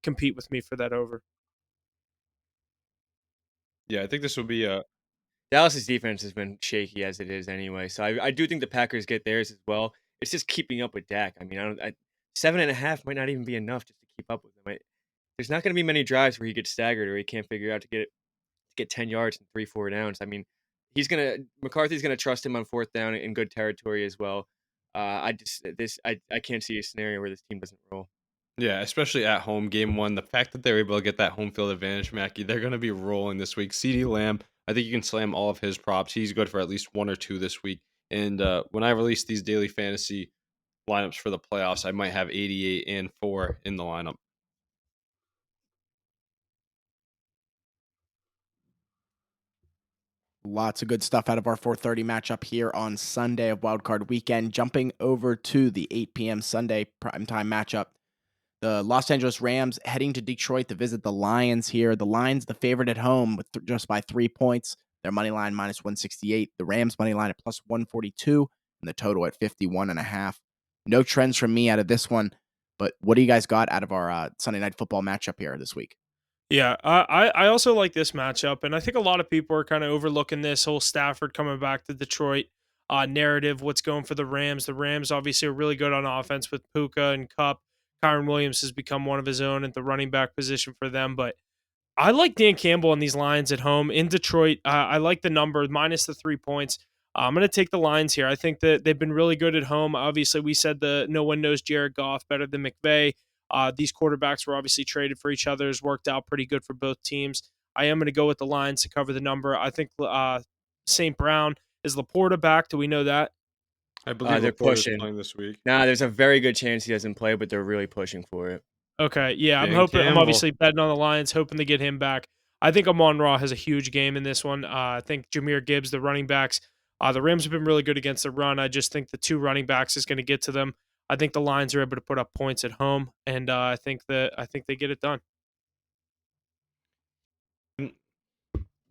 compete with me for that over. Yeah, I think this will be a Dallas's defense has been shaky as it is anyway, so I do think the Packers get theirs as well. It's just keeping up with Dak. I mean, 7.5 might not even be enough just to keep up with him. There's not going to be many drives where he gets staggered or he can't figure out to get 10 yards and 3-4 downs. I mean, McCarthy's gonna trust him on fourth down in good territory as well. I can't see a scenario where this team doesn't roll. Yeah, especially at home, game one. The fact that they're able to get that home field advantage, Mackie, they're going to be rolling this week. CeeDee Lamb, I think you can slam all of his props. He's good for at least 1 or 2 this week. And when I release these daily fantasy lineups for the playoffs, I might have 88 and 4 in the lineup. Lots of good stuff out of our 4:30 matchup here on Sunday of Wildcard Weekend. Jumping over to the 8 p.m. Sunday primetime matchup. The Los Angeles Rams heading to Detroit to visit the Lions here. The Lions, the favorite at home, with just by 3 points. Their money line minus 168. The Rams money line at plus 142, and the total at 51.5. No trends from me out of this one, but what do you guys got out of our Sunday Night Football matchup here this week? Yeah, I also like this matchup, and I think a lot of people are kind of overlooking this whole Stafford coming back to Detroit narrative. What's going for the Rams? The Rams obviously are really good on offense with Puka and Cup. Kyron Williams has become one of his own at the running back position for them, but I like Dan Campbell and these Lions at home in Detroit. I like the number minus the 3 points. I'm going to take the Lions here. I think that they've been really good at home. Obviously, we said no one knows Jared Goff better than McVay. These quarterbacks were obviously traded for each other. It's worked out pretty good for both teams. I am going to go with the Lions to cover the number. I think St. Brown Is Laporta back? Do we know that? I believe They're Laporte is pushing. playing this week. Nah, there's a very good chance he doesn't play, but they're really pushing for it. Okay, yeah, I'm Dan hoping. I'm Campbell. obviously betting on the Lions, hoping to get him back. I think Amon-Ra has a huge game in this one. I think Jahmyr Gibbs, the running backs, the Rams have been really good against the run. I just think the two running backs is going to get to them. I think the Lions are able to put up points at home, and I think they get it done. Go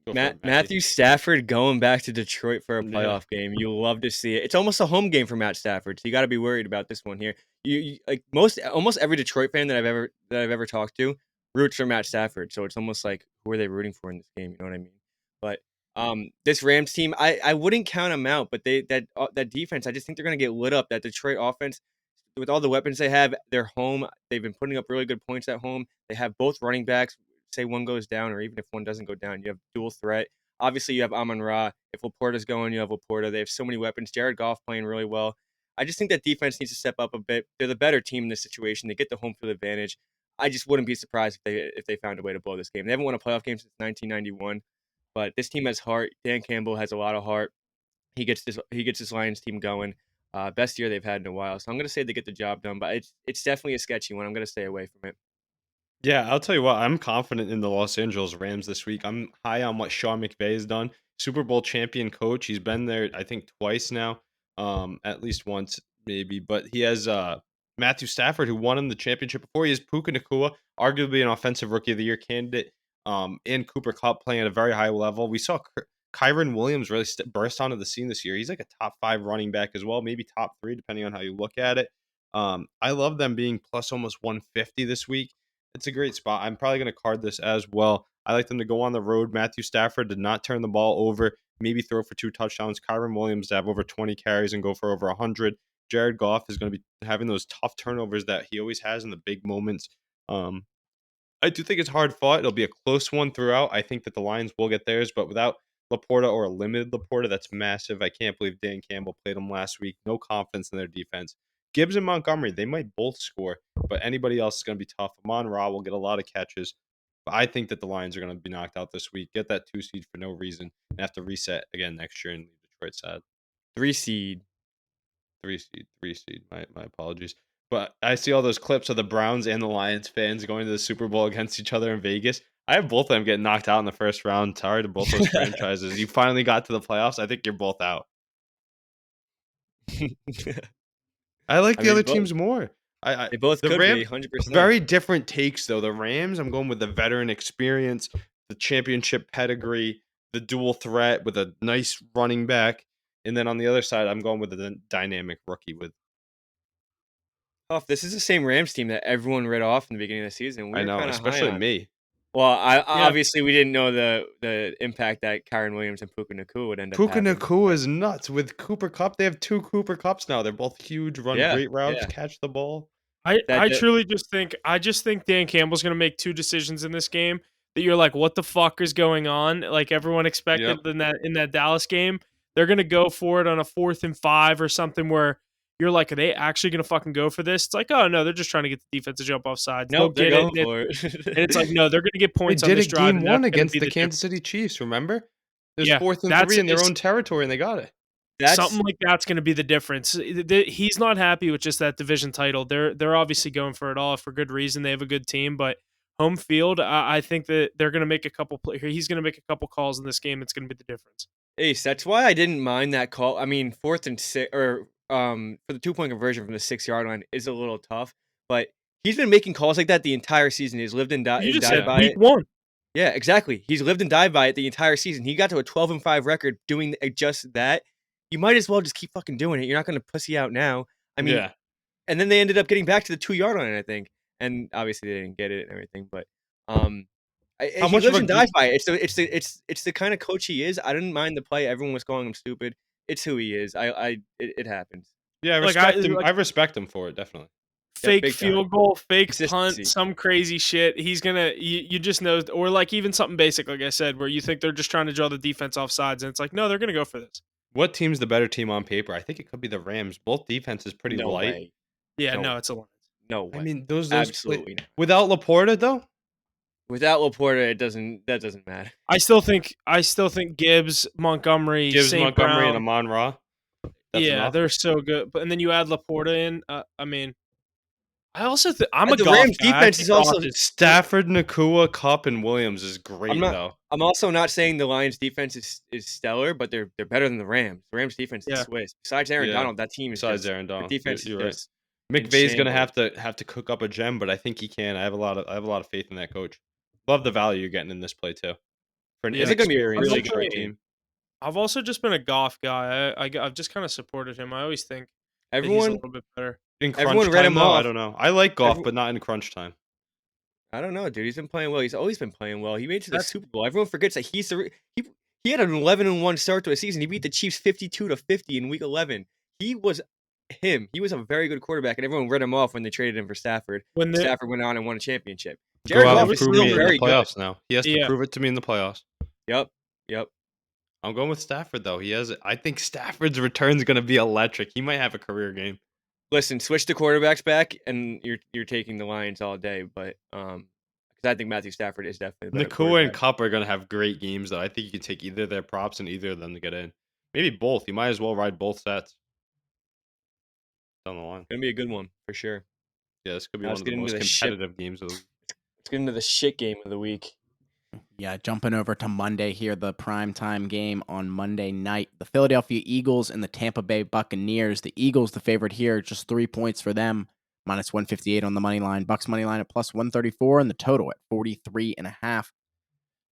for it, Matty. Matthew Stafford going back to Detroit for a Yeah. playoff game. You'll love to see it. It's almost a home game for Matt Stafford, so you got to be worried about this one here. You like almost every Detroit fan that I've ever talked to roots for Matt Stafford. So it's almost like, who are they rooting for in this game? You know what I mean? But this Rams team, I wouldn't count them out, but that defense, I just think they're gonna get lit up. That Detroit offense, with all the weapons they have, they're home. They've been putting up really good points at home. They have both running backs. Say one goes down, or even if one doesn't go down, you have dual threat. Obviously, you have Amon-Ra. If Laporta's going, you have Laporta. They have so many weapons. Jared Goff playing really well. I just think that defense needs to step up a bit. They're the better team in this situation. They get the home field advantage. I just wouldn't be surprised if they found a way to blow this game. They haven't won a playoff game since 1991, but this team has heart. Dan Campbell has a lot of heart. He gets this Lions team going. Best year they've had in a while. So I'm gonna say they get the job done, but it's definitely a sketchy one. I'm gonna stay away from it. Yeah, I'll tell you what, I'm confident in the Los Angeles Rams this week. I'm high on what Sean McVay has done. Super Bowl champion coach. He's been there, I think, twice now. At least once, maybe. But he has Matthew Stafford, who won him the championship before. He has Puka Nacua, arguably an offensive rookie of the year candidate. And Cooper Kupp playing at a very high level. We saw Kyron Williams really burst onto the scene this year. He's like a top 5 running back as well, maybe top 3, depending on how you look at it. I love them being plus almost 150 this week. It's a great spot. I'm probably going to card this as well. I like them to go on the road. Matthew Stafford did not turn the ball over, maybe throw for 2 touchdowns. Kyron Williams to have over 20 carries and go for over 100. Jared Goff is going to be having those tough turnovers that he always has in the big moments. I do think it's hard fought. It'll be a close one throughout. I think that the Lions will get theirs, but without Laporta or a limited Laporta, that's massive. I can't believe Dan Campbell played them last week. No confidence in their defense. Gibbs and Montgomery, they might both score, but anybody else is going to be tough. Amon-Ra will get a lot of catches, but I think that the Lions are going to be knocked out this week, get that 2 seed for no reason, and have to reset again next year and leave Detroit sad. 3 seed. 3 seed. My apologies. But I see all those clips of the Browns and the Lions fans going to the Super Bowl against each other in Vegas. I have both of them getting knocked out in the first round. Sorry to both those franchises. You finally got to the playoffs. I think you're both out. I like the other teams more. They both the could Rams, be 100%. very different takes though. The Rams, I'm going with the veteran experience, the championship pedigree, the dual threat with a nice running back, and then on the other side, I'm going with the dynamic rookie with. This is the same Rams team that everyone read off in the beginning of the season. I know, especially me. Well, obviously we didn't know the impact that Kyron Williams and Puka Nacua would end up having. Puka Nacua is nuts. With Cooper Kupp, they have 2 Cooper Kupps now. They're both huge, run great routes, catch the ball. I truly just think Dan Campbell's going to make 2 decisions in this game that you're like, what the fuck is going on? Like everyone expected in that Dallas game, they're going to go for it on a 4th and 5 or something where you're like, are they actually going to fucking go for this? It's like, oh no, they're just trying to get the defense to jump off sides. Nope, they're going for it. And it's like, no, they're going to get points They on this did drive. Game 1 against the Kansas City Chiefs, remember? It was 4th and 3 in their own territory, and they got it. Something like that's going to be the difference. He's not happy with just that division title. They're obviously going for it all for good reason. They have a good team, but home field, I think that they're going to make a couple. He's going to make a couple calls in this game. It's going to be the difference. Ace, that's why I didn't mind that call. I mean, 4th and 6, or for the 2-point conversion from the 6-yard line is a little tough, but he's been making calls like that the entire season. He's lived and died by week it. 1. Yeah, exactly. He's lived and died by it the entire season. He got to a 12-5 record doing just that. You might as well just keep fucking doing it. You're not going to pussy out now. I mean, and then they ended up getting back to the 2-yard line, I think, and obviously they didn't get it and everything. But he lives and dies by it. It's the kind of coach he is. I didn't mind the play. Everyone was calling him stupid. It's who he is. It happens. Yeah, I respect him. I respect him for it, definitely. Fake field goal, fake punt, some crazy shit. He's gonna. You just know, or like even something basic, like I said, where you think they're just trying to draw the defense off sides, and it's like, no, they're gonna go for this. What team's the better team on paper? I think it could be the Rams. Both defenses pretty light. Way. Yeah, no, it's a Lions. No way. I mean, those absolutely without Laporta though. Without Laporta, that doesn't matter. I still think Gibbs, Montgomery, Gibbs, St. Montgomery, and Brown. Amon Ra. That's Yeah, enough. they're so good. But and then you add Laporta in. I mean, I also I'm a The Goff Rams guy. I defense think is also Goff is Stafford, Nakua, Cup, and Williams is great though. I'm also not saying the Lions defense is stellar, but they're better than the Rams. The Rams defense is Yeah. Swiss. Besides Aaron Yeah. Donald, that team is Besides just Aaron the Donald, defense you're is right. just McVay's gonna shambles. have to cook up a gem, but I think he can. I have a lot of faith in that coach. Love the value you're getting in this play too, for an Yeah. This is gonna be a inexperienced really Detroit good game. team. I've also just been a Goff guy. I've just kind of supported him. I always think that he's a Everyone little bit better. In Everyone crunch read time him though, I off. don't know. I like Goff, Every- but not in crunch time. I don't know, dude. He's been playing well. He's always been playing well. He made it to the That's- Super Bowl. Everyone forgets that he had an 11-1 start to a season. He beat the Chiefs 52-50 in Week 11. He was him. He was a very good quarterback, and everyone read him off when they traded him for Stafford. When they Stafford went on and won a championship. Go Jared out Goff and is prove still me in the very good. playoffs now. He has to Yeah. prove it to me in the playoffs. Yep. I'm going with Stafford though. I think Stafford's return is going to be electric. He might have a career game. Listen, switch the quarterbacks back, and you're taking the Lions all day. But because I think Matthew Stafford is definitely the better Nakua and quarterback. Cup are going to have great games though. I think you can take either their props and either of them to get in. Maybe both. You might as well ride both sets down the line. Gonna be a good one for sure. Yeah, this could be Now one let's of the get into most the shit. competitive games of the week. Let's get into the shit game of the week. Yeah, jumping over to Monday here, the primetime game on Monday night. The Philadelphia Eagles and the Tampa Bay Buccaneers. The Eagles, the favorite here, just 3 points for them. Minus 158 on the money line. Bucks money line at plus 134 and the total at 43.5.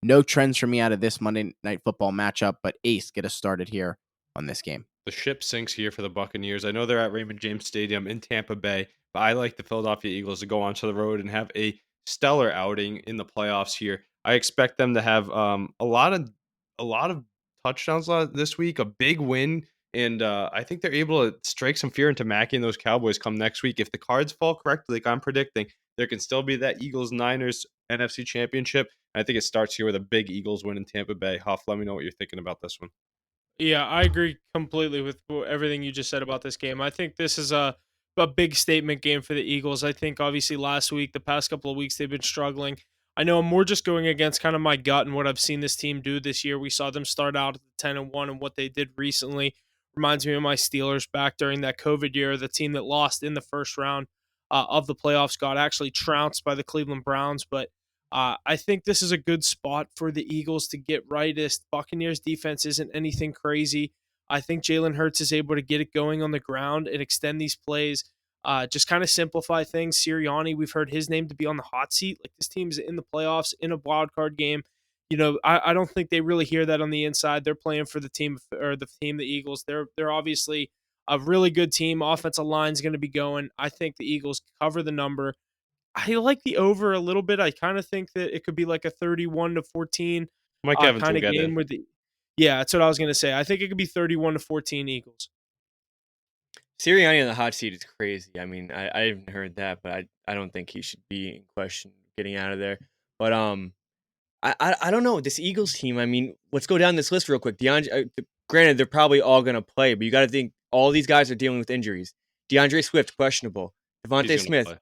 No trends for me out of this Monday Night Football matchup, but Ace, get us started here on this game. The ship sinks here for the Buccaneers. I know they're at Raymond James Stadium in Tampa Bay, but I like the Philadelphia Eagles to go onto the road and have a stellar outing in the playoffs here. I expect them to have a lot of touchdowns this week, a big win, and I think they're able to strike some fear into Mackey and those Cowboys come next week. If the cards fall correctly, like I'm predicting, there can still be that Eagles-Niners NFC Championship. I think it starts here with a big Eagles win in Tampa Bay. Huff, let me know what you're thinking about this one. Yeah, I agree completely with everything you just said about this game. I think this is a big statement game for the Eagles. I think obviously last week, the past couple of weeks, they've been struggling. I know I'm more just going against kind of my gut and what I've seen this team do this year. We saw them start out at the 10-1, and what they did recently reminds me of my Steelers back during that COVID year. The team that lost in the first round of the playoffs got actually trounced by the Cleveland Browns, but I think this is a good spot for the Eagles to get right. This Buccaneers defense isn't anything crazy. I think Jalen Hurts is able to get it going on the ground and extend these plays. Just kind of simplify things. Sirianni, we've heard his name to be on the hot seat. Like, this team's in the playoffs, in a wild card game. You know, I don't think they really hear that on the inside. They're playing for the team, the Eagles. They're obviously a really good team. Offensive line's going to be going. I think the Eagles cover the number. I like the over a little bit. I kind of think that it could be like a 31-14 Mike Evans kind will of get game in. with the. Yeah, that's what I was going to say. I think it could be 31-14 Eagles. Sirianni on the hot seat is crazy. I mean, I haven't heard that, but I don't think he should be in question getting out of there. But I don't know this Eagles team. I mean, let's go down this list real quick. Granted, they're probably all gonna play, but you got to think all these guys are dealing with injuries. DeAndre Swift questionable. Devontae Smith. Play.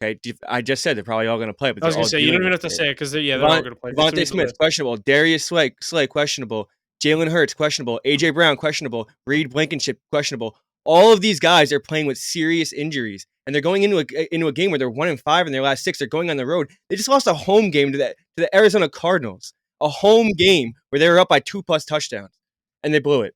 Okay, I just said they're probably all gonna play, but I was they're going all to say, you don't dealing even have with to it. say it because they're all going to play. Just Devontae read the Smith list. questionable. Darius Slay questionable. Jalen Hurts questionable. AJ Brown questionable. Reed Blankenship questionable. All of these guys are playing with serious injuries, and they're going into a game where they're 1-5 in their last 6. They're going on the road. They just lost a home game to the Arizona Cardinals, a home game where they were up by 2+ touchdowns, and they blew it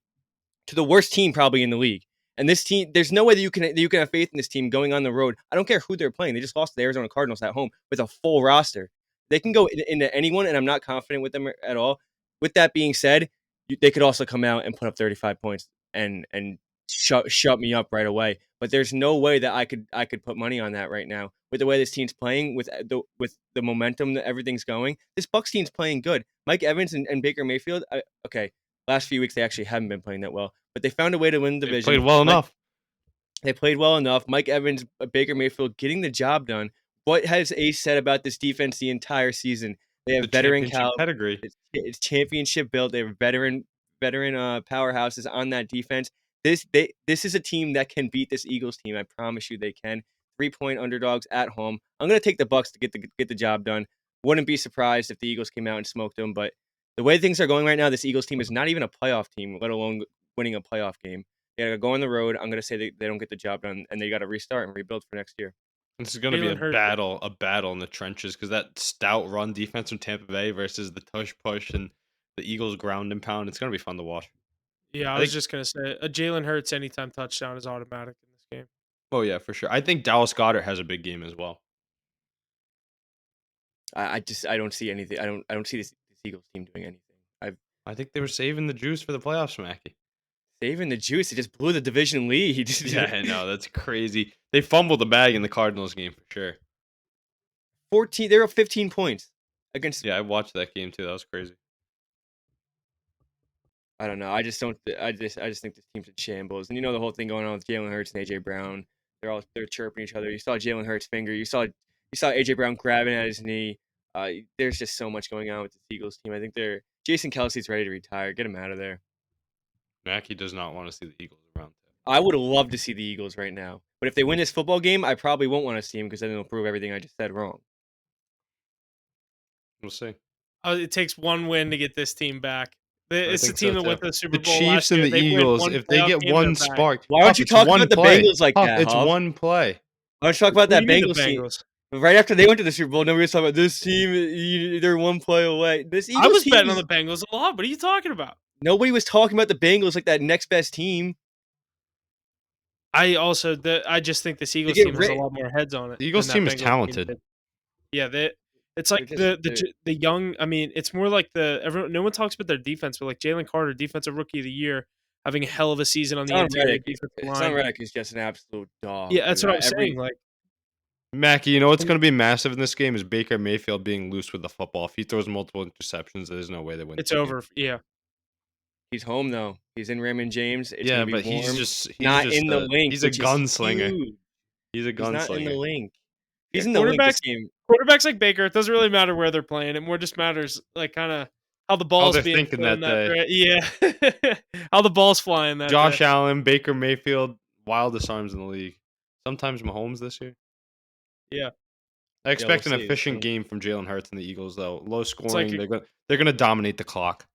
to the worst team probably in the league. And this team, there's no way that you can have faith in this team going on the road. I don't care who they're playing. They just lost to the Arizona Cardinals at home with a full roster. They can go into anyone, and I'm not confident with them at all. With that being said, they could also come out and put up 35 points and shut me up right away. But there's no way that I could put money on that right now with the way this team's playing, with the momentum that everything's going. This Bucs team's playing good. Mike Evans and Baker Mayfield. Okay, last few weeks they actually haven't been playing that well, but they found a way to win the division. Played well enough. They played well enough. Mike Evans, Baker Mayfield getting the job done. What has Ace said about this defense the entire season? They have veteran caliber pedigree. It's championship built. They have veteran powerhouses on that defense. This is a team that can beat this Eagles team. I promise you they can. 3-point underdogs at home. I'm going to take the Bucs to get the job done. Wouldn't be surprised if the Eagles came out and smoked them. But the way things are going right now, this Eagles team is not even a playoff team, let alone winning a playoff game. They got to go on the road. I'm going to say they don't get the job done, and they got to restart and rebuild for next year. This is going to be Jalen Hurts. a battle in the trenches because that stout run defense from Tampa Bay versus the tush push and the Eagles ground and pound. It's going to be fun to watch. Yeah, I was just gonna say a Jalen Hurts anytime touchdown is automatic in this game. Oh yeah, for sure. I think Dallas Goedert has a big game as well. I don't see anything. I don't see this Eagles team doing anything. I think they were saving the juice for the playoffs, Mackie. Saving the juice. It just blew the division lead. Yeah, I know. That's crazy. They fumbled the bag in the Cardinals game for sure. 14. They were up 15 points against. Yeah, I watched that game too. That was crazy. I don't know. I just don't. I just think this team's in shambles. And you know the whole thing going on with Jalen Hurts and AJ Brown. They're chirping each other. You saw Jalen Hurts' finger. You saw AJ Brown grabbing at his knee. There's just so much going on with the Eagles team. I think Jason Kelsey's ready to retire. Get him out of there. Mackie does not want to see the Eagles around. I would love to see the Eagles right now. But if they win this football game, I probably won't want to see them because then they'll prove everything I just said wrong. We'll see. It takes one win to get this team back. It's the team that went to the Super The Bowl Chiefs last year. and the Eagles, if they get one spark, Why aren't you talking about the Bengals like that? It's one play. I was talking about that What do you mean Bengals team. Bengals? Right after they went to the Super Bowl, nobody was talking about this team. They're one play away. This Eagles I was team betting on the Bengals a lot. What are you talking about? Nobody was talking about the Bengals like that next best team. I just think this Eagles get team has a lot more heads on it. The Eagles than that team is Bengals team talented. did. Yeah, it's like They're the young. I mean, it's more like no one talks about their defense, but like Jalen Carter, defensive rookie of the year, having a hell of a season on the interior defensive line. Hassan Reddick is just an absolute dog. Yeah, that's what I'm saying. Like, Mackie, you know what's going to be massive in this game is Baker Mayfield being loose with the football. If he throws multiple interceptions, there's no way they win. It's over. Yeah. He's home though. He's in Raymond James. It's yeah, be but warm. he's not just in the link. He's a gunslinger. He's a gunslinger. He's not in the link. He's Yeah, in the link this game. Quarterbacks like Baker, it doesn't really matter where they're playing. It more just matters like kind of how the ball's they're being thinking that day. right? Yeah. How the ball's flying that Josh day. Allen, Baker Mayfield, wildest arms in the league. Sometimes Mahomes this year. Yeah. I expect we'll an see. efficient game from Jalen Hurts and the Eagles, though. Low scoring. like they're gonna dominate the clock.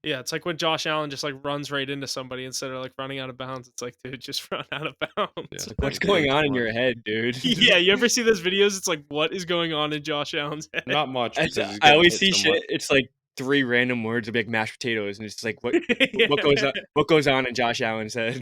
Yeah, it's like when Josh Allen just like runs right into somebody instead of like running out of bounds. It's like, dude, just run out of bounds. Yeah. What's going on in your head, dude? Yeah, you ever see those videos? It's like, what is going on in Josh Allen's head? Not much. because he's I getting always hit see so shit. much. It's like 3 random words of big mashed potatoes, and it's just like what Yeah. what goes on in Josh Allen's head.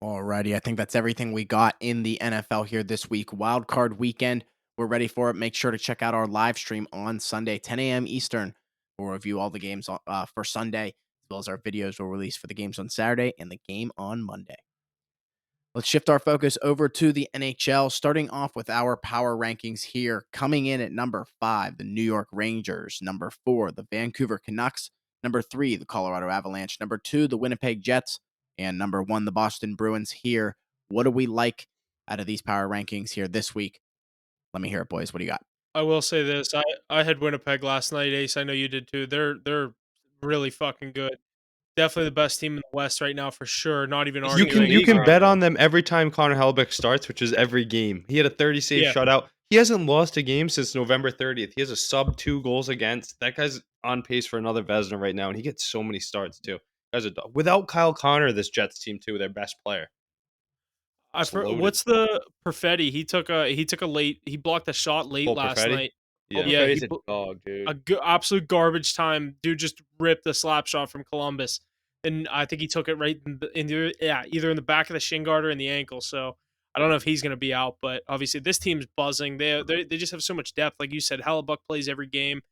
Alrighty, I think that's everything we got in the NFL here this week. Wild Card Weekend, we're ready for it. Make sure to check out our live stream on Sunday, 10 a.m. Eastern. We'll review all the games for Sunday, as well as our videos will release for the games on Saturday and the game on Monday. Let's shift our focus over to the NHL, starting off with our power rankings here. Coming in at number 5, the New York Rangers. Number 4, the Vancouver Canucks. Number 3, the Colorado Avalanche. Number 2, the Winnipeg Jets. And number 1, the Boston Bruins here. What do we like out of these power rankings here this week? Let me hear it, boys. What do you got? I will say this. I had Winnipeg last night, Ace. I know you did too. They're really fucking good. Definitely the best team in the West right now for sure. Not even You arguing. can you can bet on them every time Connor Hellebuyck starts, which is every game. He had a 30 save shutout. He hasn't lost a game since November 30th. He has a sub 2 goals against. That guy's on pace for another Vezina right now, and he gets so many starts too. Without Kyle Connor, this Jets team too, their best player. What's the Perfetti? He took a late. He blocked a shot late last Perfetti? night. Yeah, he's a dog, dude. Absolute garbage time. Dude just ripped a slap shot from Columbus, and I think he took it right either in the back of the shin guard or in the ankle. So I don't know if he's going to be out, but obviously this team's buzzing. They just have so much depth, like you said. Hellebuck plays every game.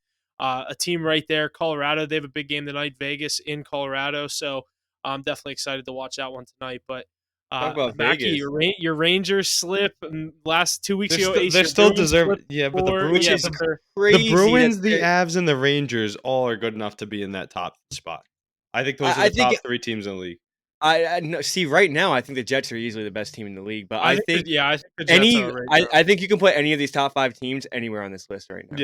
A team right there, Colorado. They have a big game tonight. Vegas in Colorado, so I'm definitely excited to watch that one tonight. But Talk about Mackie, Vegas. your Rangers slip last 2 weeks ago. They still deserve. Yeah, but the Bruins, Crazy. the Bruins, the Avs, and the Rangers all are good enough to be in that top spot. I think those are the top 3 teams in the league. I no, see right now. I think the Jets are easily the best team in the league, but I think the Jets are right I think you can put any of these top 5 teams anywhere on this list right now.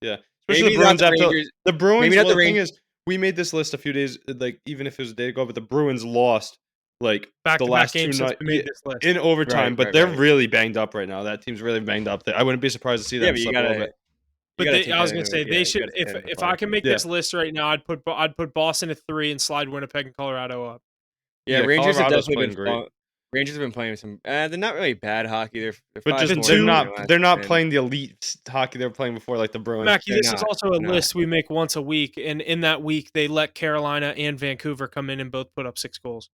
Yeah. Maybe Especially not the Bruins. the Rangers. The Bruins. Maybe not Well, the the thing is, we made this list a few days, like even if it was a day ago, but the Bruins lost like the Back-to-back last games two since nights we made this list. in overtime, Right, but right, they're right. really banged up right now. That team's really banged up. I wouldn't be surprised to see Yeah, them but you slip a little gotta bit. But take I was that gonna into say they you should. gotta take that into If I play. can make Yeah. this list right now, I'd put Boston at 3 and slide Winnipeg and Colorado up. Yeah, Yeah, Rangers have Colorado's definitely playing been great. Rangers have been playing some they're not really bad hockey. They're But 5-4 just Been in two- their they're last not 10. playing the elite hockey they were playing before, like the Bruins. Mackie, They're this is not, also a they're not. list we make once a week, and in that week they let Carolina and Vancouver come in and both put up 6 goals.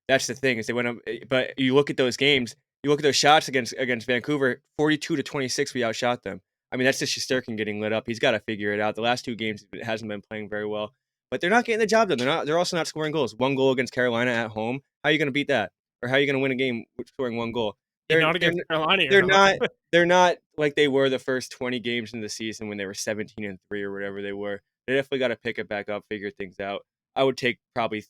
That's the thing is they went up, but you look at those games, you look at those shots against Vancouver, 42-26, we outshot them. I mean, that's just Shesterkin getting lit up. He's got to figure it out. The last 2 games, it hasn't been playing very well, but they're not getting the job done. They're also not scoring goals. 1 goal against Carolina at home. How are you going to beat that? Or how are you going to win a game with scoring 1 goal? Not against Carolina. They're not. They're not like they were the first 20 games in the season when they were 17-3 or whatever they were. They definitely got to pick it back up, figure things out. I would take probably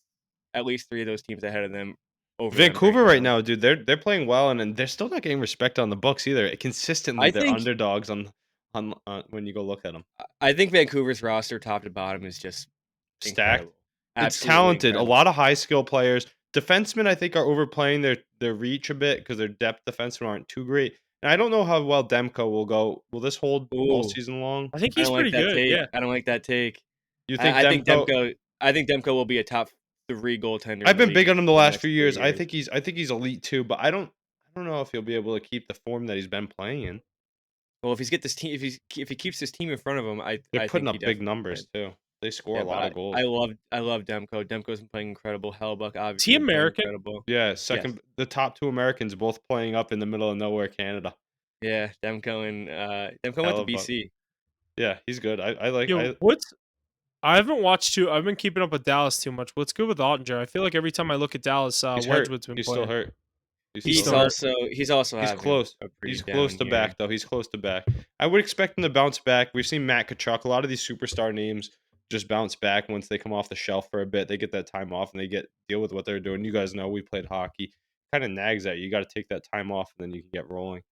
at least 3 of those teams ahead of them. Over them Vancouver right now, dude, they're playing well, and they're still not getting respect on the books either. Consistently, I they're think- underdogs on when you go look at them. I think Vancouver's roster, top to bottom, is just Stacked. incredible. It's Absolutely talented. incredible. A lot of high skill players. Defensemen, I think, are overplaying their reach a bit because their depth defensemen aren't too great. And I don't know how well Demko will go. Will this hold all Ooh. season long? I think I he's don't pretty like that good. take. Yeah. I don't like that take. You think I think Demko? Demko will be a top 3 goaltender. I've been big on him the last next few 3 years. I think he's elite too, but I don't know if he'll be able to keep the form that he's been playing in. Well, if he keeps his team in front of him, They're I putting think up big numbers too. They score a lot of goals. I love Demko. Demko's been playing incredible. Hellbuck, obviously. Is he been playing American? Incredible. Yeah, second. Yes. The top 2 Americans both playing up in the middle of nowhere, Canada. Yeah, Demko and Demko went to Hellbuck. BC. Yeah, he's good. I like. Yo, I haven't watched I've been keeping up with Dallas too much. What's good with Ottinger? I feel like every time I look at Dallas, he's hurt. Wedgwood's been He's playing. still hurt. He's still hurt. also He's having close. a pretty He's close down to year. back though. He's close to back. I would expect him to bounce back. We've seen Matt Tkachuk. A lot of these superstar names just bounce back once they come off the shelf for a bit. They get that time off and they deal with what they're doing. You guys know we played hockey. Kind of nags at you. You got to take that time off and then you can get rolling.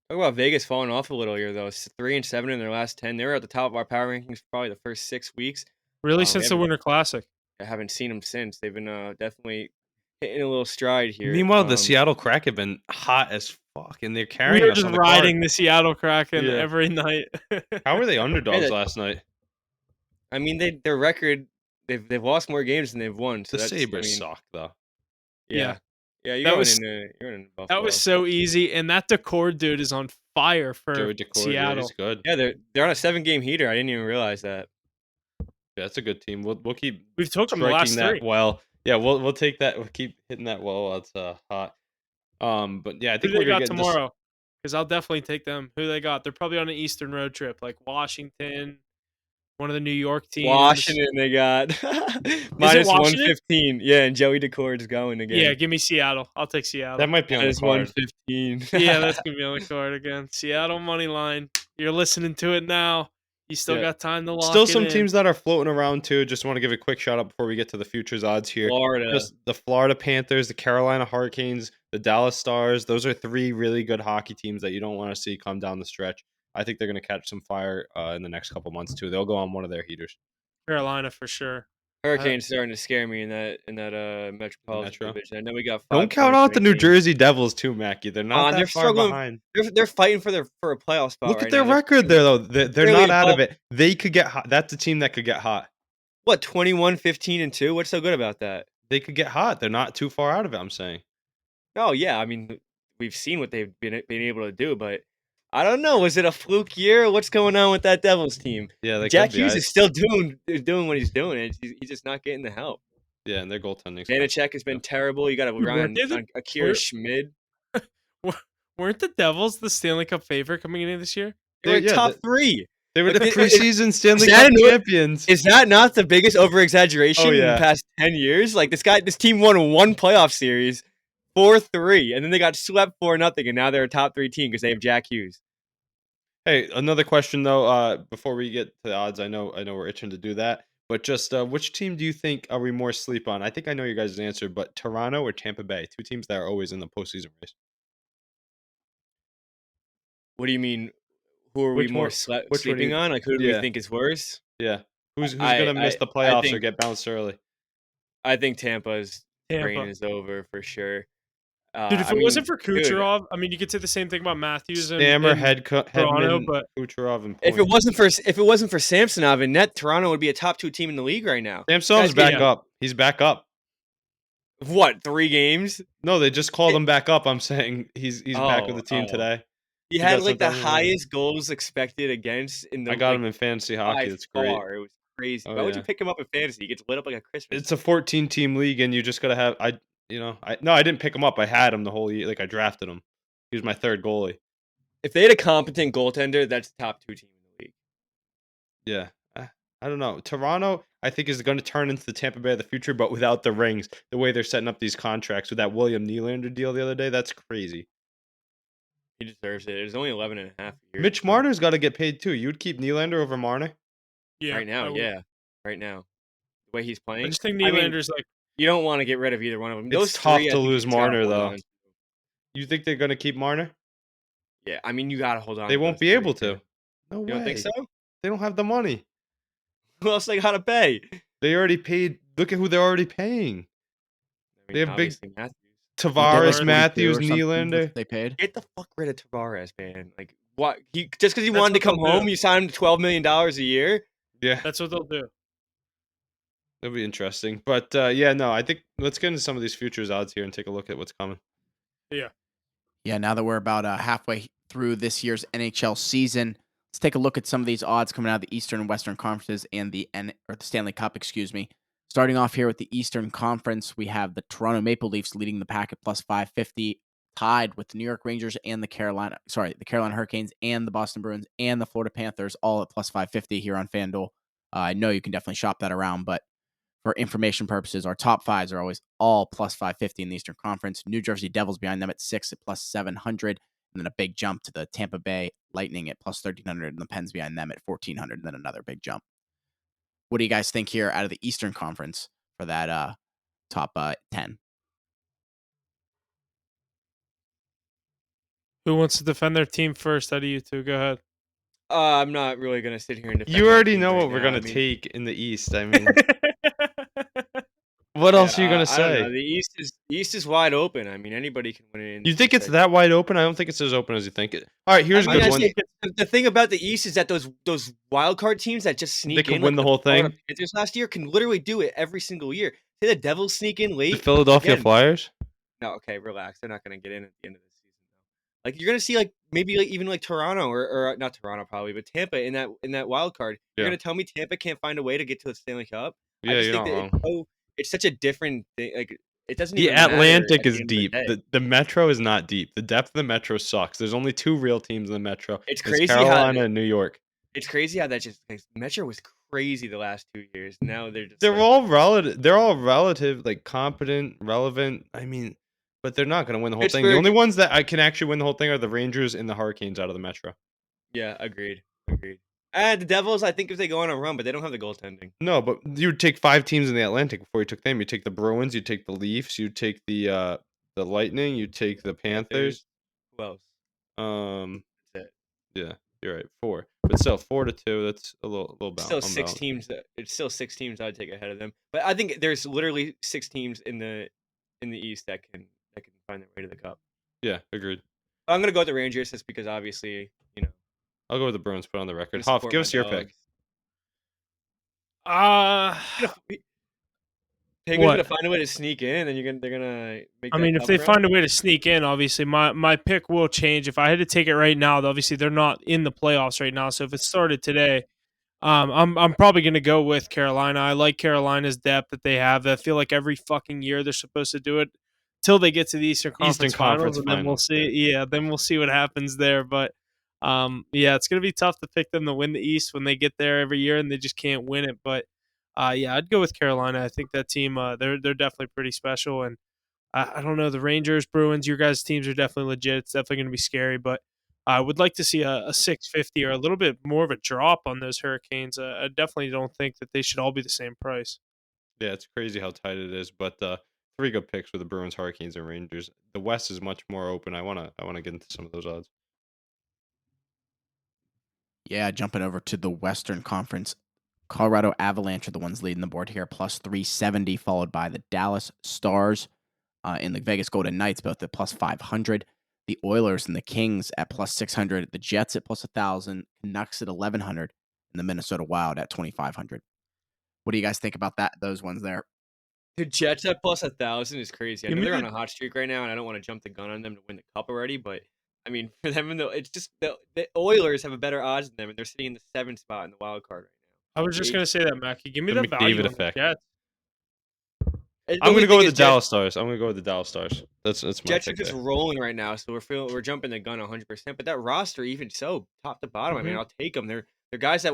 Talk about Vegas falling off a little here though. 3-7 in their last 10. They were at the top of our power rankings for probably the first 6 weeks. Really, since the Winter Classic. I haven't seen them since. They've been definitely hitting a little stride here. Meanwhile, the Seattle Kraken have been hot as fuck, and they're carrying We are us just on the riding card. the Seattle Kraken Yeah. every night. How were they underdogs that- last night? I mean, their record, they've lost more games than they've won. So The that's, Sabres suck though. Yeah, you're That going was- into Buffalo. That was so easy, and that Decord dude is on fire for Joey Daccord, yeah, Seattle. he's good. Yeah, they're on a 7-game heater. I didn't even realize that. Yeah, that's a good team. We'll keep We've took them the striking last that 3. well. Yeah, we'll take that. We'll keep hitting that well. It's hot. But yeah, I Who think they we're gonna got get tomorrow? Because I'll definitely take them. Who they got? They're probably on an Eastern road trip, like Washington, one of the New York teams. Washington, they got minus Washington? 115. Yeah, and Joey Decord's going again. Yeah, give me Seattle. I'll take Seattle. That might be on the minus card. 115. Yeah, that's gonna be on the card again. Seattle money line. You're listening to it now. You still Yeah. got time to lock Still it some in. teams that are floating around too. Just want to give a quick shout out before we get to the futures odds here. Florida. Just the Florida Panthers, the Carolina Hurricanes, the Dallas Stars. Those are 3 really good hockey teams that you don't want to see come down the stretch. I think they're going to catch some fire in the next couple months too. They'll go on one of their heaters. Carolina for sure. Hurricanes starting to scare me in that Metropolitan Metro? division. I know we got 5 Don't count points out the in New game. Jersey Devils too, Mackie. They're not that they're far struggling. behind. They're fighting for a playoff spot. Look right at their now. record there, though. They're Really not out of above- it. They could get hot. That's a team that could get hot. What 21-15-2? What's so good about that? They could get hot. They're not too far out of it, I'm saying. Oh yeah, I mean we've seen what they've been able to do, but I don't know. Was it a fluke year? What's going on with that Devils team? Yeah, they Jack could be. Hughes is still doing what he's doing, and he's just not getting the help. Yeah, and their goaltending. Vanacek has been terrible. You got to rely on Akira Schmid. Weren't the Devils the Stanley Cup favorite coming into this year? They were Yeah, top 3. They were Like, the is- preseason Stanley is that Cup a new- champions. Is that not the biggest over exaggeration Oh, yeah. in the past 10 years? Like this team won 1 playoff series, 4-3, and then they got swept 4-0, and now they're a top 3 team because they have Jack Hughes. Hey, another question though. Before we get to the odds, I know we're itching to do that, but just which team do you think are we more sleep on? I think I know your guys' answer, but Toronto or Tampa Bay, 2 teams that are always in the postseason race. What do you mean? Who are Which we more one- which one do sleeping you- on? Like, who do Yeah. we think is worse? Yeah, who's I- gonna miss I- the I playoffs or think- get bounced early? I think Tampa is reign Tampa. is over for sure. Dude, if I it mean, wasn't for dude, Kucherov, I mean, you could say the same thing about Matthews Stammer, in Toronto, Hedman, but Kucherov, and if it Point. wasn't for Samsonov and net, Toronto would be a top 2 team in the league right now. Samson's Guys get back up. He's back up. what, 3 games? No, they just called him back up. I'm saying he's back with the team Oh. today. He He had got like sent the down here. highest goals expected against in the I got like him in fantasy by hockey. That's great. far. It was crazy. Oh, Why would you yeah. pick him up in fantasy? He gets lit up like a Christmas. It's a 14-team league, and you just gotta have. I didn't pick him up. I had him the whole year. Like I drafted him. He was my third goalie. If they had a competent goaltender, that's the top 2 team in the league. Yeah. I don't know. Toronto, I think, is going to turn into the Tampa Bay of the future, but without the rings. The way they're setting up these contracts with that William Nylander deal the other day, that's crazy. He deserves it. It was only 11 and a half years. Mitch Marner's got to get paid too. You'd keep Nylander over Marner? yeah, right now, I would. yeah. Right now. The way he's I playing. just think I mean, Nylander's like you don't want to get rid of either one of them. It's Those tough 3, I to think lose you gotta Marner, hold though. on to. You think they're going to keep Marner? Yeah, I mean, you got to hold on They to won't those be 3, able to. man. No way. You don't think so? They don't have the money. Who else they got to pay? They already paid. Look at who they're already paying. I They mean, have big obviously Matthews. Tavares, Tavares, Matthews, 42 or something Nylander. they paid. Get the fuck rid of Tavares, man. Like, what? He just because he That's wanted to what come they'll do. home, you signed him to $12 million a year. Yeah, that's what they'll do. it'll be interesting. But yeah, no, I think let's get into some of these futures odds here and take a look at what's coming. Yeah. Yeah, now that we're about halfway through this year's NHL season, let's take a look at some of these odds coming out of the Eastern and Western Conferences and the Stanley Cup, excuse me. Starting off here with the Eastern Conference, we have the Toronto Maple Leafs leading the pack at plus 550, tied with the New York Rangers and the Carolina Hurricanes and the Boston Bruins and the Florida Panthers, all at plus 550 here on FanDuel. I know you can definitely shop that around, but for information purposes, our top 5s are always all plus 550 in the Eastern Conference. New Jersey Devils behind them at 6 at plus 700, and then a big jump to the Tampa Bay Lightning at plus 1,300, and the Pens behind them at 1,400, and then another big jump. What do you guys think here out of the Eastern Conference for that top 10? Who wants to defend their team first? Out of you two, go ahead. I'm not really gonna sit here and defend. You my already team know right what we're now. gonna I mean, take in the East. I mean, what else are you gonna I don't know. say? The East is wide open. I mean, anybody can win it. In You the think East, it's that wide open? I don't think it's as open as you think it. All right, here's a I mean, good I one. think the thing about the East is that those wild card teams that just sneak could in, win like the whole Florida thing. Panthers last year, can literally do it every single year. Say the Devils sneak in The late. Philadelphia again, Flyers. No, okay, relax. They're not gonna get in at the end of the season though. Like you're gonna see like maybe like even like Toronto or not Toronto probably, but Tampa in that wild card. You're Yeah. gonna tell me Tampa can't find a way to get to the Stanley Cup? I Yeah, just you're think not that wrong. it's such a different thing. Like it doesn't The even matter Atlantic at is the end of deep. the day. The Metro is not deep. The depth of the Metro sucks. There's only 2 real teams in the Metro. It's It's crazy how Carolina and New York. it's crazy how that just like, Metro was crazy the last 2 years. Now they're just They're like, all relative. They're all relative, like competent, relevant. I mean, but they're not going to win the whole thing. The Pittsburgh. only ones that I can actually win the whole thing are the Rangers and the Hurricanes out of the Metro. Yeah, agreed. And the Devils, I think if they go on a run, but they don't have the goaltending. No, but you would take 5 teams in the Atlantic before you took them. You take the Bruins, you take the Leafs, you take the Lightning, you take the Panthers. Who else? Yeah, That's it. you're right. 4, but still 4-2. That's a little Still balance. 6 teams. It's still 6 teams I'd take ahead of them. But I think there's literally 6 teams in the East that can find their way to the Cup. Yeah, agreed. I'm gonna go with the Rangers just because obviously I'll go with the Bruins. Put on the record. gonna Hoff, support give my us your dogs. pick. Penguins What? gonna find a way to sneak in, and they're gonna make. I that mean, if cup they run? find a way to sneak in, obviously my pick will change. If I had to take it right now, obviously they're not in the playoffs right now. So if it started today, I'm probably going to go with Carolina. I like Carolina's depth that they have. I feel like every fucking year they're supposed to do it till they get to the Eastern Conference Finals, and then we'll see. Yeah, then we'll see what happens there. But yeah, it's going to be tough to pick them to win the East when they get there every year, and they just can't win it. But yeah, I'd go with Carolina. I think that team, they're definitely pretty special, and I don't know, the Rangers, Bruins, your guys' teams are definitely legit. It's definitely going to be scary, but I would like to see a 650 or a little bit more of a drop on those Hurricanes. I definitely don't think that they should all be the same price. Yeah, it's crazy how tight it is, but 3 good picks for the Bruins, Hurricanes, and Rangers. The West is much more open. I wanna get into some of those odds. Yeah, jumping over to the Western Conference. Colorado Avalanche are the ones leading the board here, plus 370, followed by the Dallas Stars and the Vegas Golden Knights, both at plus 500. The Oilers and the Kings at plus 600. The Jets at plus 1,000. Canucks at 1,100. And the Minnesota Wild at 2,500. What do you guys think about those ones there? The Jets at plus 1,000 is crazy. I Give know me they're the- on a hot streak right now, and I don't want to jump the gun on them to win the cup already. But I mean, for them, it's just the Oilers have a better odds than them, and they're sitting in the 7th spot in the wild card right now. I was just gonna say that, Mackie. Give me The the value McDavid on the effect. Jets. I'm gonna go with the Dallas Stars. I'm gonna go with the Dallas Stars. That's my Jets are pick just there. rolling right now, so we're jumping the gun 100%. But that roster, even so, top to bottom, I mean, I'll take them. They're guys that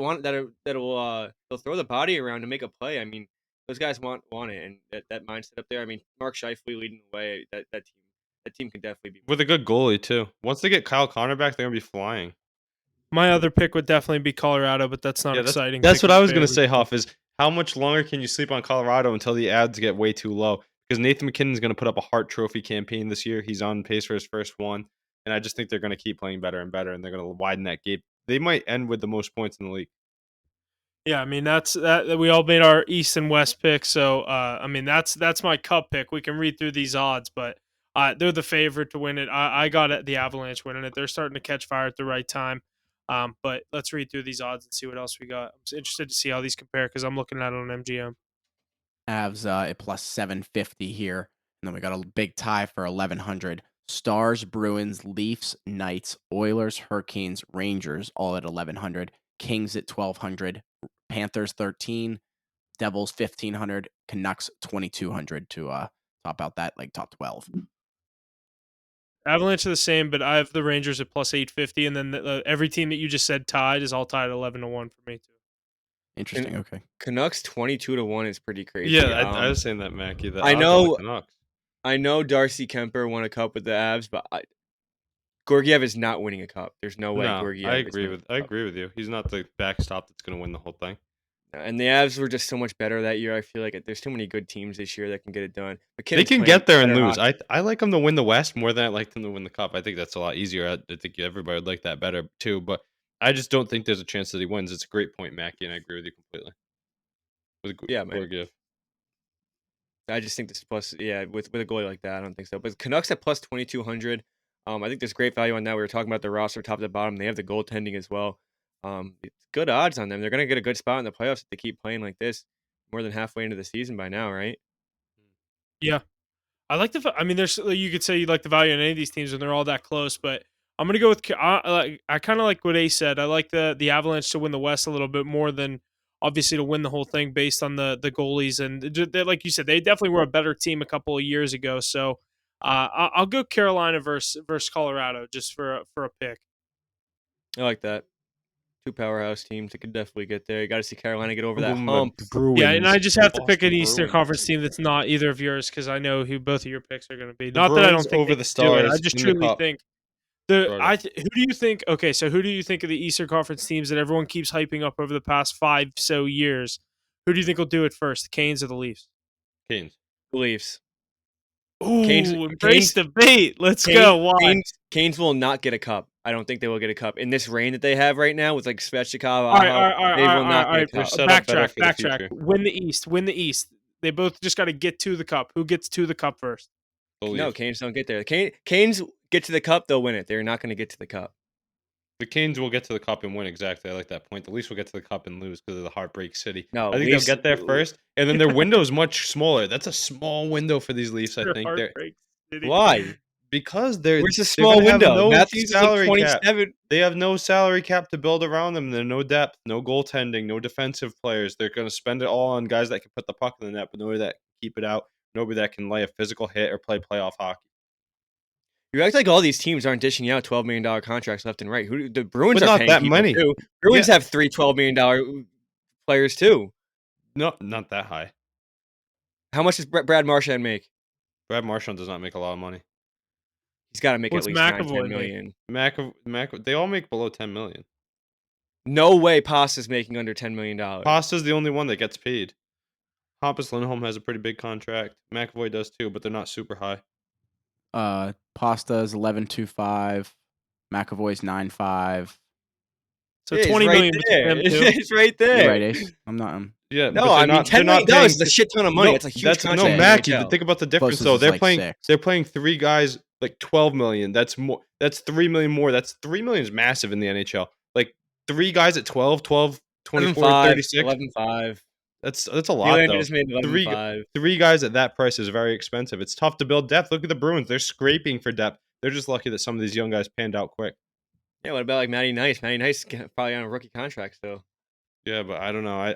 they'll throw the body around to make a play. I mean, those guys want it, and that mindset up there. I mean, Mark Scheifele leading the way. That team can definitely be With a good goalie too. Once they get Kyle Connor back, they're gonna be flying. My other pick would definitely be Colorado, but that's not Yeah, exciting. that's what picking I was gonna favorites. say, Huff. Is how much longer can you sleep on Colorado until the odds get way too low? Because Nathan McKinnon's gonna put up a Hart Trophy campaign this year. He's on pace for his first one, and I just think they're gonna keep playing better and better, and they're gonna widen that gap. They might end with the most points in the league. Yeah, I mean that's that. We all made our East and West picks, so I mean that's my cup pick. We can read through these odds, but they're the favorite to win it. I got it, the Avalanche winning it. They're starting to catch fire at the right time. But let's read through these odds and see what else we got. I'm interested to see how these compare because I'm looking at it on MGM. Avs at plus 750 here. And then we got a big tie for 1,100. Stars, Bruins, Leafs, Knights, Oilers, Hurricanes, Rangers, all at 1,100. Kings at 1,200. Panthers 13. Devils 1,500. Canucks 2,200 to top out that like top 12. Avalanche are the same, but I have the Rangers at plus 850, and then every team that you just said tied is all tied at 11-1 for me too. Interesting. Okay. Canucks 22-1 is pretty crazy. Yeah, I was saying that, Mackie. The I odds on know- the Canucks. I know Darcy Kemper won a cup with the Avs, but Georgiev is not winning a cup. There's no way No, Georgiev. I is agree winning with a cup. you. He's not the backstop that's gonna win the whole thing. And the Avs were just so much better that year. I feel like there's too many good teams this year that can get it done. They McKinnon's can playing get there and better lose. hockey. I like them to win the West more than I like them to win the Cup. I think that's a lot easier. I think everybody would like that better too. But I just don't think there's a chance that he wins. It's a great point, Mackie, and I agree with you completely. Yeah, man. Georgiev. I just think this is plus, with a goalie like that, I don't think so. But Canucks at plus 2,200. I think there's great value on that. We were talking about the roster top to bottom. They have the goaltending as well. It's good odds on them. They're going to get a good spot in the playoffs if they keep playing like this. More than halfway into the season by now, right? Yeah, I like the. I mean, there's you could say you like the value in any of these teams when they're all that close, but I'm gonna go with. I kind of like what Ace said. I like the Avalanche to win the West a little bit more than obviously to win the whole thing based on the goalies and like you said, they definitely were a better team a couple of years ago. So I'll go Carolina versus Colorado just for a pick. I like that. Two powerhouse teams that could definitely get there. You got to see Carolina get over I'm that going with hump. Bruins. Yeah, and I just have to pick Boston an Eastern Bruins. Conference team that's not either of yours because I know who both of your picks are going to be. The Not that I Bruins don't think over they the can do it. I Stars just in the truly Cup. think Florida. who do you think? Okay, so who do you think of the Eastern Conference teams that everyone keeps hyping up over the past 5 so years? Who do you think will do it first, the Canes or the Leafs? Canes. Leafs. Ooh, Canes- embrace Canes- debate. Let's go. Why? Canes will not get a cup. I don't think they will get a cup in this reign that they have right now with like Svechnikov. All right, They will not get a They're cup. set up better for the Backtrack. future. Win the East. Win the East. They both just got to get to the cup. Who gets to the cup first? The No, Leafs. Canes don't get there. Canes get to the cup, they'll win it. They're not going to get to the cup. The Canes will get to the Cup and win. Exactly. I like that point. The Leafs will get to the Cup and lose because of the heartbreak city. No, I think Leafs- they'll get there first, and then their window is much smaller. That's a small window for these Leafs. I think they're Heartbreak City. Why? because they're Where's the they're small gonna have window? no Matthews is like salary cap. 27. They have no salary cap to build around them. There's no depth, no goaltending, no defensive players. They're going to spend it all on guys that can put the puck in the net, but nobody that can keep it out, nobody that can lay a physical hit or play playoff hockey. You act like all these teams aren't dishing out $12 million contracts left and right. The Bruins But are not paying that people many. too. Bruins Yeah. have three $12 million players too. No, not that high. How much does Brad Marchand make? Brad Marchand does not make a lot of money. He's got to make What's at least $9, McAvoy $10 million. They all make below $10 million. No way Pasta's making under $10 million. Pasta's the only one that gets paid. Hampus Lindholm has a pretty big contract. McAvoy does too, but they're not super high. Pasta's 11.25. McAvoy's 9.5. So Yeah, it's 20 right million between there. them two. It's right You're there. right, Ace. I'm not. Yeah, No, but I they're mean not. They're $10 not million paying. is a shit ton of money. That's a huge No, contract in the Mackie. NHL. Think about the difference Closest though. is They're like playing. 6. They're playing 3 guys like 12 million. That's more. That's 3 million more. That's 3 million is massive in the NHL. Like 3 guys at 12, 24, 11.5, 36. 11.5. That's a lot Nylander though. just made Three 11.5. 3 guys at that price is very expensive. It's tough to build depth. Look at the Bruins. They're scraping for depth. They're just lucky that some of these young guys panned out quick. Yeah, what about like Matty Nice? Matty Nice is probably on a rookie contract still. Yeah, but I don't know.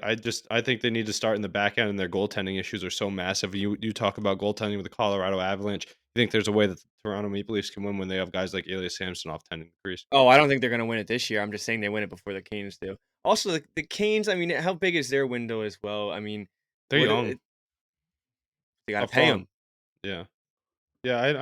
I think they need to start in the back end, and their goaltending issues are so massive. You talk about goaltending with the Colorado Avalanche. You think there's a way that the Toronto Maple Leafs can win when they have guys like Elias Samsonov tending the crease? Oh, I don't think they're gonna win it this year. I'm just saying they win it before the Canes do. Also, the Canes. I mean, how big is their window as well? I mean, They're what young. they got to Have pay fun. them. Yeah, yeah, I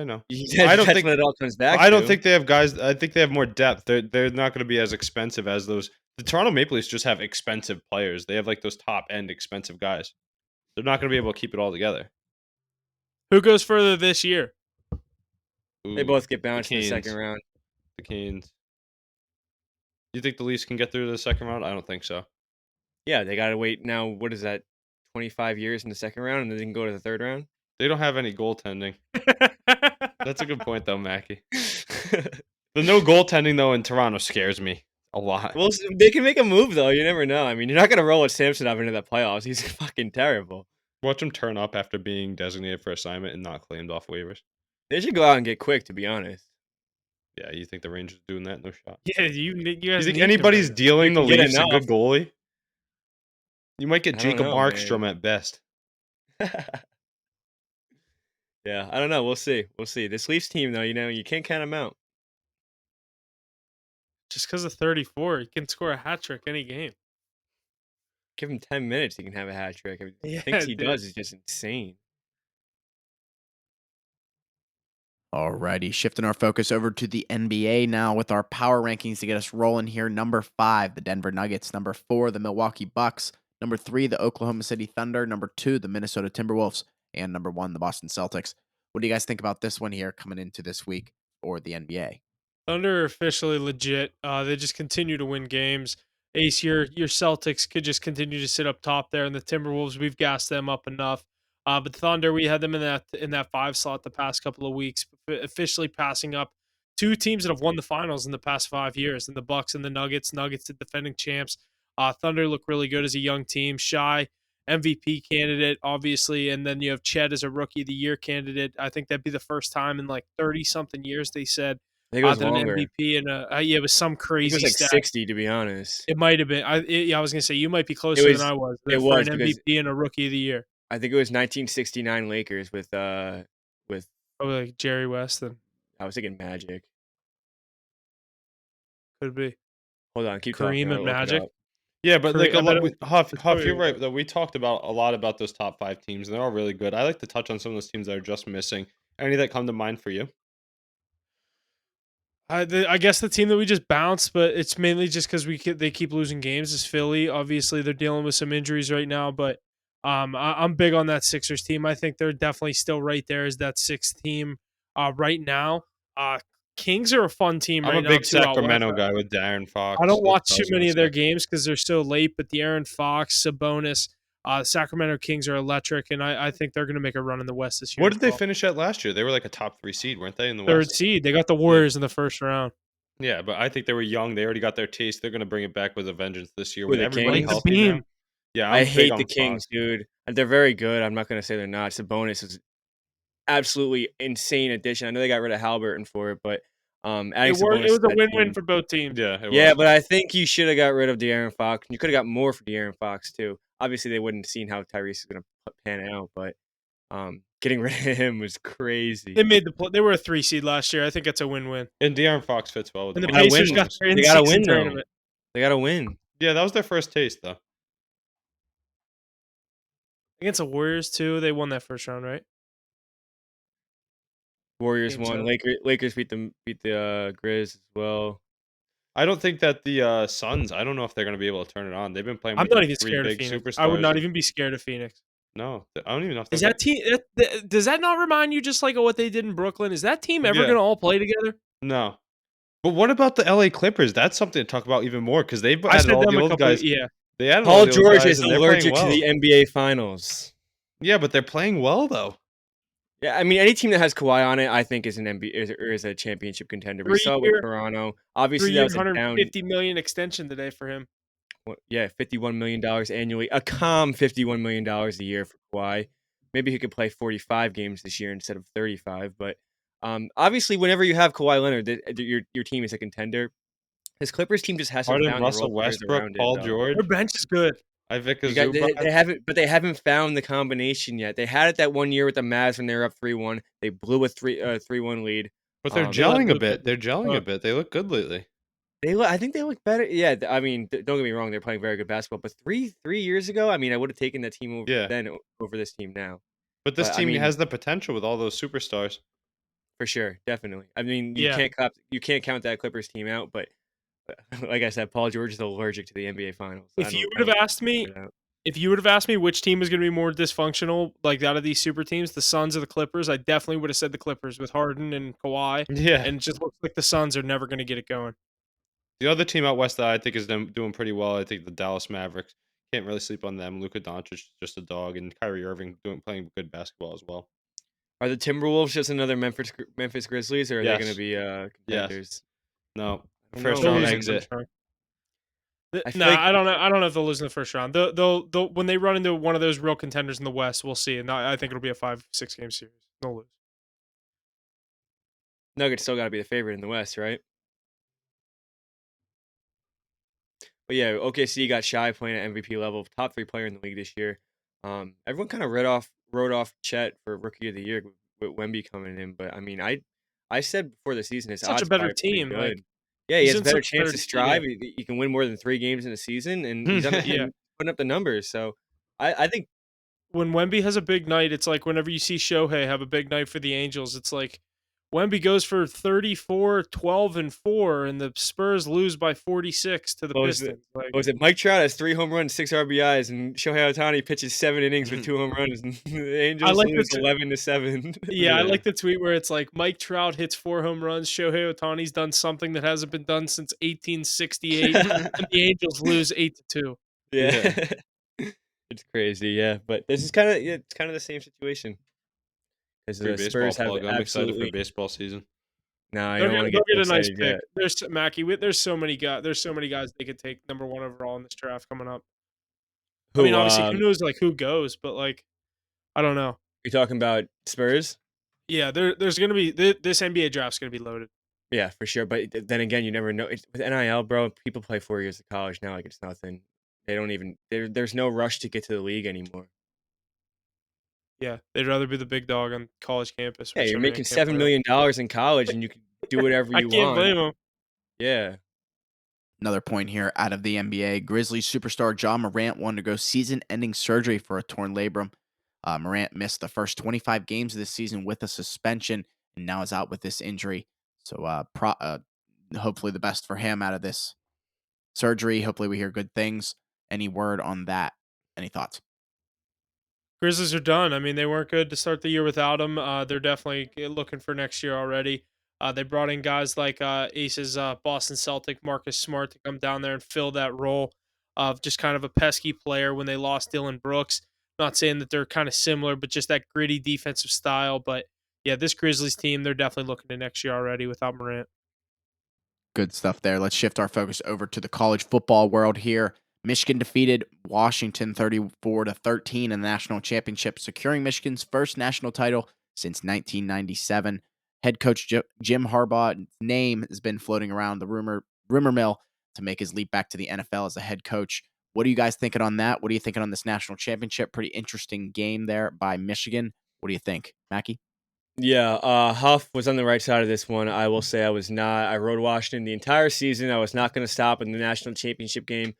know. That's think- what it all comes back. I don't to. think they have guys. I think they have more depth. They're not going to be as expensive as those. The Toronto Maple Leafs just have expensive players. They have like those top end expensive guys. They're not going to be able to keep it all together. Who goes further this year? They Ooh, both get bounced in the Canes. second round. The Canes. You think the Leafs can get through to the second round? I don't think so. Yeah, they got to wait now. What is that? 25 years in the second round, and then they can go to the third round. They don't have any goaltending. That's a good point, though, Mackie. The no goaltending, though, in Toronto scares me a lot. Well, they can make a move though. You never know. I mean, you're not gonna roll with Samsonov into the playoffs. He's fucking terrible. Watch him turn up after being designated for assignment and not claimed off waivers. They should go out and get quick. To be honest. Yeah, you think the Rangers are doing that? No shot. Yeah, you You guys think need anybody's them. dealing the can get Leafs a good goalie? You might get I don't Jacob know, Markstrom man. at best. Yeah, I don't know. We'll see. We'll see. This Leafs team, though, you can't count them out. Just because of 34, he can score a hat trick any game. Give him 10 minutes, he can have a hat trick. I mean, the Yeah, things he dude. does is just insane. Alrighty, shifting our focus over to the NBA now with our power rankings to get us rolling here. Number 5, the Denver Nuggets. Number 4, the Milwaukee Bucks. Number 3, the Oklahoma City Thunder. Number 2, the Minnesota Timberwolves. And number 1, the Boston Celtics. What do you guys think about this one here coming into this week for the NBA? Thunder are officially legit. They just continue to win games. Ace, your Celtics could just continue to sit up top there, and the Timberwolves, we've gassed them up enough. But Thunder, we had them in that 5 slot the past couple of weeks, officially passing up 2 teams that have won the finals in the past 5 years, and the Bucks and the Nuggets. Nuggets, the defending champs. Thunder look really good as a young team. Shai, MVP candidate, obviously, and then you have Chet as a Rookie of the Year candidate. I think that'd be the first time in like 30-something years they said I think it was than an longer. MVP and it was some I think crazy it was like stat. 60, to be honest. It might have been. I was gonna say you might be closer was- than I was. it For was an because- MVP and a Rookie of the Year. I think it was 1969 Lakers with Oh, like Jerry West, then I was thinking Magic. could be Hold on, keep Kareem talking. and I'll look it Magic? up. Yeah, but like I a bet lot, it was- Huff, it's Huff, probably you're right. right. Though we talked about a lot about those top 5 teams, and they're all really good. I like to touch on some of those teams that are just missing. Any that come to mind for you? I guess the team that we just bounced, but it's mainly just because they keep losing games is Philly. Obviously, they're dealing with some injuries right now, but I'm big on that Sixers team. I think they're definitely still right there as that 6th team right now. Kings are a fun team I'm right a now. big too, out Sacramento west. guy with Darren Fox. I don't watch That's too what I many was of their gonna say. games because they're so late, but the Aaron Fox, Sabonis, Sacramento Kings are electric, and I think they're going to make a run in the West this year. What as did they well. finish at last year? They were like a top 3 seed, weren't they, in the 3rd West? seed. They got the Warriors in the first round. Yeah, but I think they were young. They already got their taste. They're going to bring it back with a vengeance this year Who, with the everybody Kings? Like the healthy now. beam. Yeah, I I'm hate big the on Kings, Fox. dude. They're very good. I'm not gonna say they're not. Sabonis is absolutely insane addition. I know they got rid of Halliburton for it, but adding It Sabonis was to a that win-win team- for both teams. Yeah, it Yeah, was. but I think you should have got rid of De'Aaron Fox. You could have got more for De'Aaron Fox too. Obviously, they wouldn't have seen how Tyrese is going to pan out, but getting rid of him was crazy. They made they were a 3 seed last year. I think it's a win-win. And De'Aaron Fox fits well with And the them. gotta Pacers win, got their They gotta in-season win, though. tournament. They got to win. Yeah, that was their first taste, though. Against the Warriors too. They won that first round, right? Warriors Game won. 7. Lakers beat the Grizz as well. I don't think that the Suns. I don't know if they're going to be able to turn it on. They've been playing. I'm with not like even 3 scared of big Phoenix. superstars. I would not even be scared of Phoenix. No, I don't even know if Is they're that team? Does that not remind you just like of what they did in Brooklyn? Is that team ever Yeah. going to all play together? No, But what about the LA Clippers? That's something to talk about even more because they've I added said all them the a old couple. guys. Yeah, They added all Paul the old George guys, is and they're playing allergic to well. the NBA Finals. Yeah, but they're playing well though. Yeah, I mean, any team that has Kawhi on it, I think is an NBA is a championship contender. We saw it with 3-year, Toronto. Obviously, that 3-year, was a down. $150 million extension today for him. Yeah, $51 million annually. A calm $51 million a year for Kawhi. Maybe he could play 45 games this year instead of 35. But obviously, whenever you have Kawhi Leonard, your team is a contender. This Clippers team just hasn't Harden, found the Russell role players Westbrook, around it, Paul though. Their George, bench is good. Ivica They Zubac. haven't, but they haven't found the combination yet. They had it that one year with the Mavs when they were up 3-1. They blew a 3-1 lead. But they're They let gelling a Luka bit. They're gelling a cook. bit. They look good lately. I think they look better. Yeah, I mean, don't get me wrong; they're playing very good basketball. But three years ago, I mean, I would have taken that team Yeah. over this team now. But this But, I team mean- has the potential with all those superstars. For sure, definitely. I mean, you Yeah. can't count that Clippers team out. But like I said, Paul George is allergic to the NBA Finals. If you would have asked me which team was going to be more dysfunctional, like out of these super teams, the Suns or the Clippers, I definitely would have said the Clippers with Harden and Kawhi. Yeah. And it just looks like the Suns are never going to get it going. The other team out west that I think is doing pretty well, I think the Dallas Mavericks. Can't really sleep on them. Luka Doncic is just a dog, and Kyrie Irving playing good basketball as well. Are the Timberwolves just another Memphis Grizzlies, or are they going Yes. to be contenders? No, I don't first know. round They'll lose in the exit. first round. I feel Nah, like- I don't know. I don't know if they'll lose in the first round. They'll when they run into one of those real contenders in the West, we'll see. And I think it'll be a 5-6 game series. They'll lose. Nuggets still got to be the favorite in the West, right? But yeah, OKC got shy playing at MVP level, top 3 player in the league this year. Everyone kind of wrote off Chet for Rookie of the Year with Wemby coming in, but I mean, I said before the season, his Such a odds better probably pretty team, good. like, Yeah, he he's has a in better such a chance better to team, strive. He can win more than 3 games in a season, and he's on the, Yeah. and putting up the numbers. So I think When Wemby has a big night, it's like whenever you see Shohei have a big night for the Angels, it's like Wemby goes for 34, 12, and 4, and the Spurs lose by 46 to the What was it? Pistons. Like, what was it? Mike Trout has 3 home runs, 6 RBIs, and Shohei Ohtani pitches 7 innings with 2 home runs, and the Angels like lose this- 11-7. yeah, I Yeah. like the tweet where it's like Mike Trout hits 4 home runs, Shohei Otani's done something that hasn't been done since 1868, and the Angels lose 8-2. Yeah. It's crazy, yeah. But this is kind of it's kind of the same situation. Because Free the baseball Spurs have plug. I'm excited for absolutely baseball season. no. I They'll don't want to get, get they'll get a nice excited pick. yet. There's Mackie. There's so many guys. There's so many guys they could take number 1 overall in this draft coming up. I mean, obviously, who knows like who goes, but like, I don't know. You're talking about Spurs? Yeah, there's gonna be this NBA draft's gonna be loaded. Yeah, for sure. But then again, you never know. With NIL, bro, people play 4 years of college now like it's nothing. They don't even. There's no rush to get to the league anymore. Yeah, they'd rather be the big dog on college campus. Yeah, which, you're I mean, I making can't $7 blame 'em. million in college, and you can do whatever I you can't want. blame them. Yeah. Another point here out of the NBA. Grizzlies superstar John Morant wanted to go season-ending surgery for a torn labrum. Morant missed the first 25 games of this season with a suspension and now is out with this injury. So hopefully the best for him out of this surgery. Hopefully we hear good things. Any word on that? Any thoughts? Grizzlies are done. I mean, they weren't good to start the year without him. They're definitely looking for next year already. They brought in guys like Ace's Boston Celtic Marcus Smart to come down there and fill that role of just kind of a pesky player when they lost Dylan Brooks. Not saying that they're kind of similar, but just that gritty defensive style. But yeah, this Grizzlies team, they're definitely looking to next year already without Morant. Good stuff there. Let's shift our focus over to the college football world here. Michigan defeated Washington 34-13 in the national championship, securing Michigan's first national title since 1997. Head coach Jim Harbaugh's name has been floating around the rumor mill to make his leap back to the NFL as a head coach. What are you guys thinking on that? What are you thinking on this national championship? Pretty interesting game there by Michigan. What do you think, Mackie? Yeah, Huff was on the right side of this one. I will say I was not. I rode Washington the entire season. I was not going to stop in the national championship game.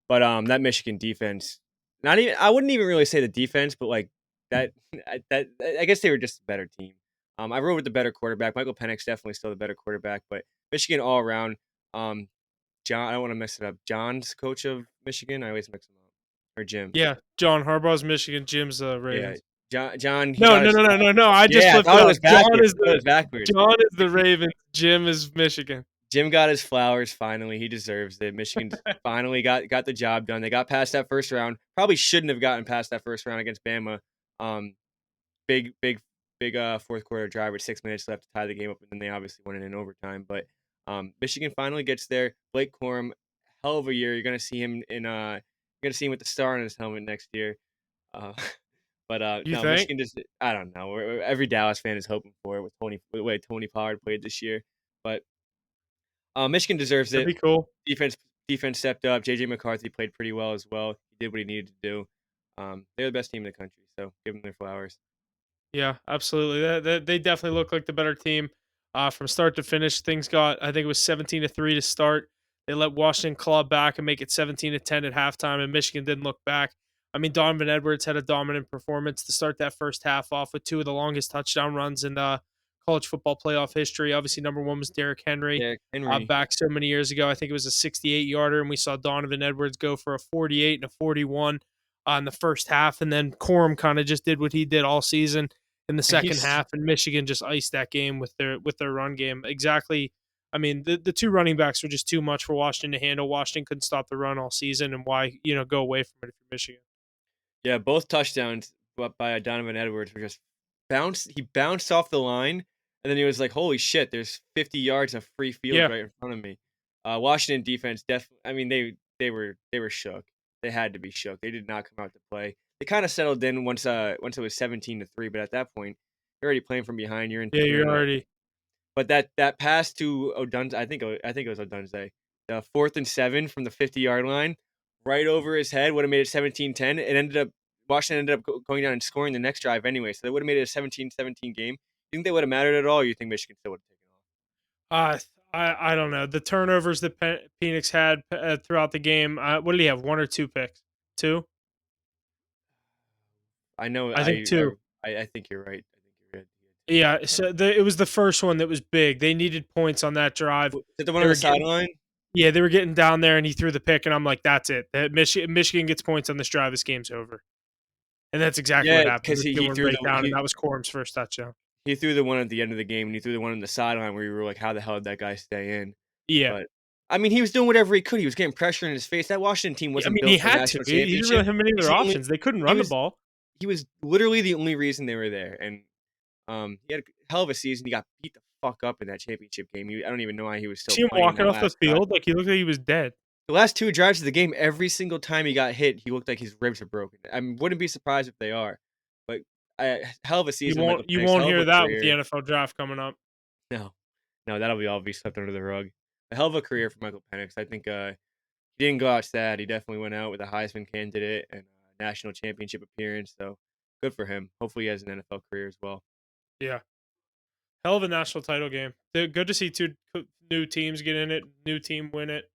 But that Michigan defense, not even I wouldn't even really say the defense, but like that I guess they were just a better team. I rode with the better quarterback. Michael Penix definitely still the better quarterback, but Michigan all around. John, I don't want to mess it up. John's coach of Michigan. I always mix them up. Or Jim. Yeah, John Harbaugh's Michigan, Jim's Ravens. Yeah, John. No. I just Yeah, flipped I thought it it up. was backwards. I thought it was backwards. John is the Ravens. Jim is Michigan. Jim got his flowers finally. He deserves it. Michigan finally got the job done. They got past that first round. Probably shouldn't have gotten past that first round against Bama. Um, big, big, big fourth quarter drive with 6 minutes left to tie the game up, and then they obviously won it in overtime. But Michigan finally gets there. Blake Corum, hell of a year. You're gonna see him with the star on his helmet next year. Uh, but You no, think? Michigan just I don't know. Every Dallas fan is hoping for it with the way Tony Pollard played this year. But Michigan deserves That'd it. be cool. Defense stepped up. JJ McCarthy played pretty well as well. He did what he needed to do. They're the best team in the country, so give them their flowers. Yeah, absolutely. They definitely look like the better team from start to finish. Things got, I think it was 17-3 to start. They let Washington claw back and make it 17-10 at halftime, and Michigan didn't look back. I mean, Donovan Edwards had a dominant performance to start that first half off with two of the longest touchdown runs in college football playoff history. Obviously, number one was Derrick Henry Derrick Henry. back so many years ago. I think it was a 68-yarder, and we saw Donovan Edwards go for a 48 and a 41 in the first half, and then Corum kind of just did what he did all season in the second He's half, and Michigan just iced that game with their run game. Exactly. I mean, the two running backs were just too much for Washington to handle. Washington couldn't stop the run all season, and why go away from it if you're Michigan? Yeah, both touchdowns by Donovan Edwards were just bounced. He bounced off the line, and then he was like, "Holy shit! There's 50 yards of free field Yeah. right in front of me." Washington defense definitely. I mean, they were shook. They had to be shook. They did not come out to play. They kind of settled in once it was 17-3, but at that point, you're already playing from behind. Yeah, you're already. But that pass to Odunze, I think it was Odunze, the 4th and 7 from the 50-yard line, right over his head, would have made it 17-10. Washington ended up going down and scoring the next drive anyway, so they would have made it a 17-17 game. You think they would have mattered at all? Or you think Michigan still would have taken off? I don't know. The turnovers that Phoenix had throughout the game. What did he have? One or two picks? Two? I know. I think two. I think you're right. I think you're right. Yeah, so it was the first one that was big. They needed points on that drive. Is it the one on the sideline? Yeah, they were getting down there, and he threw the pick, and I'm like, that's it. Michigan gets points on this drive. This game's over. And that's exactly what happened. Because he threw and that was Corum's first touchdown. He threw the one at the end of the game, and he threw the one on the sideline where you were like, how the hell did that guy stay in? Yeah. But, I mean, he was doing whatever he could. He was getting pressure in his face. That Washington team wasn't built he for a had national to. He didn't really have many other options. They couldn't run the ball. He was literally the only reason they were there. And he had a hell of a season. He got beat the fuck up in that championship game. I don't even know why he was still See him playing walking off the field like he looked like he was dead. The last two drives of the game, every single time he got hit, he looked like his ribs are broken. I wouldn't be surprised if they are. But hell of a season. You won't hear that with the NFL draft coming up. No, that'll be swept under the rug. A hell of a career for Michael Penix. I think he didn't go out sad. He definitely went out with a Heisman candidate and a national championship appearance. So good for him. Hopefully he has an NFL career as well. Yeah. Hell of a national title game. Good to see two new teams get in it, new team win it.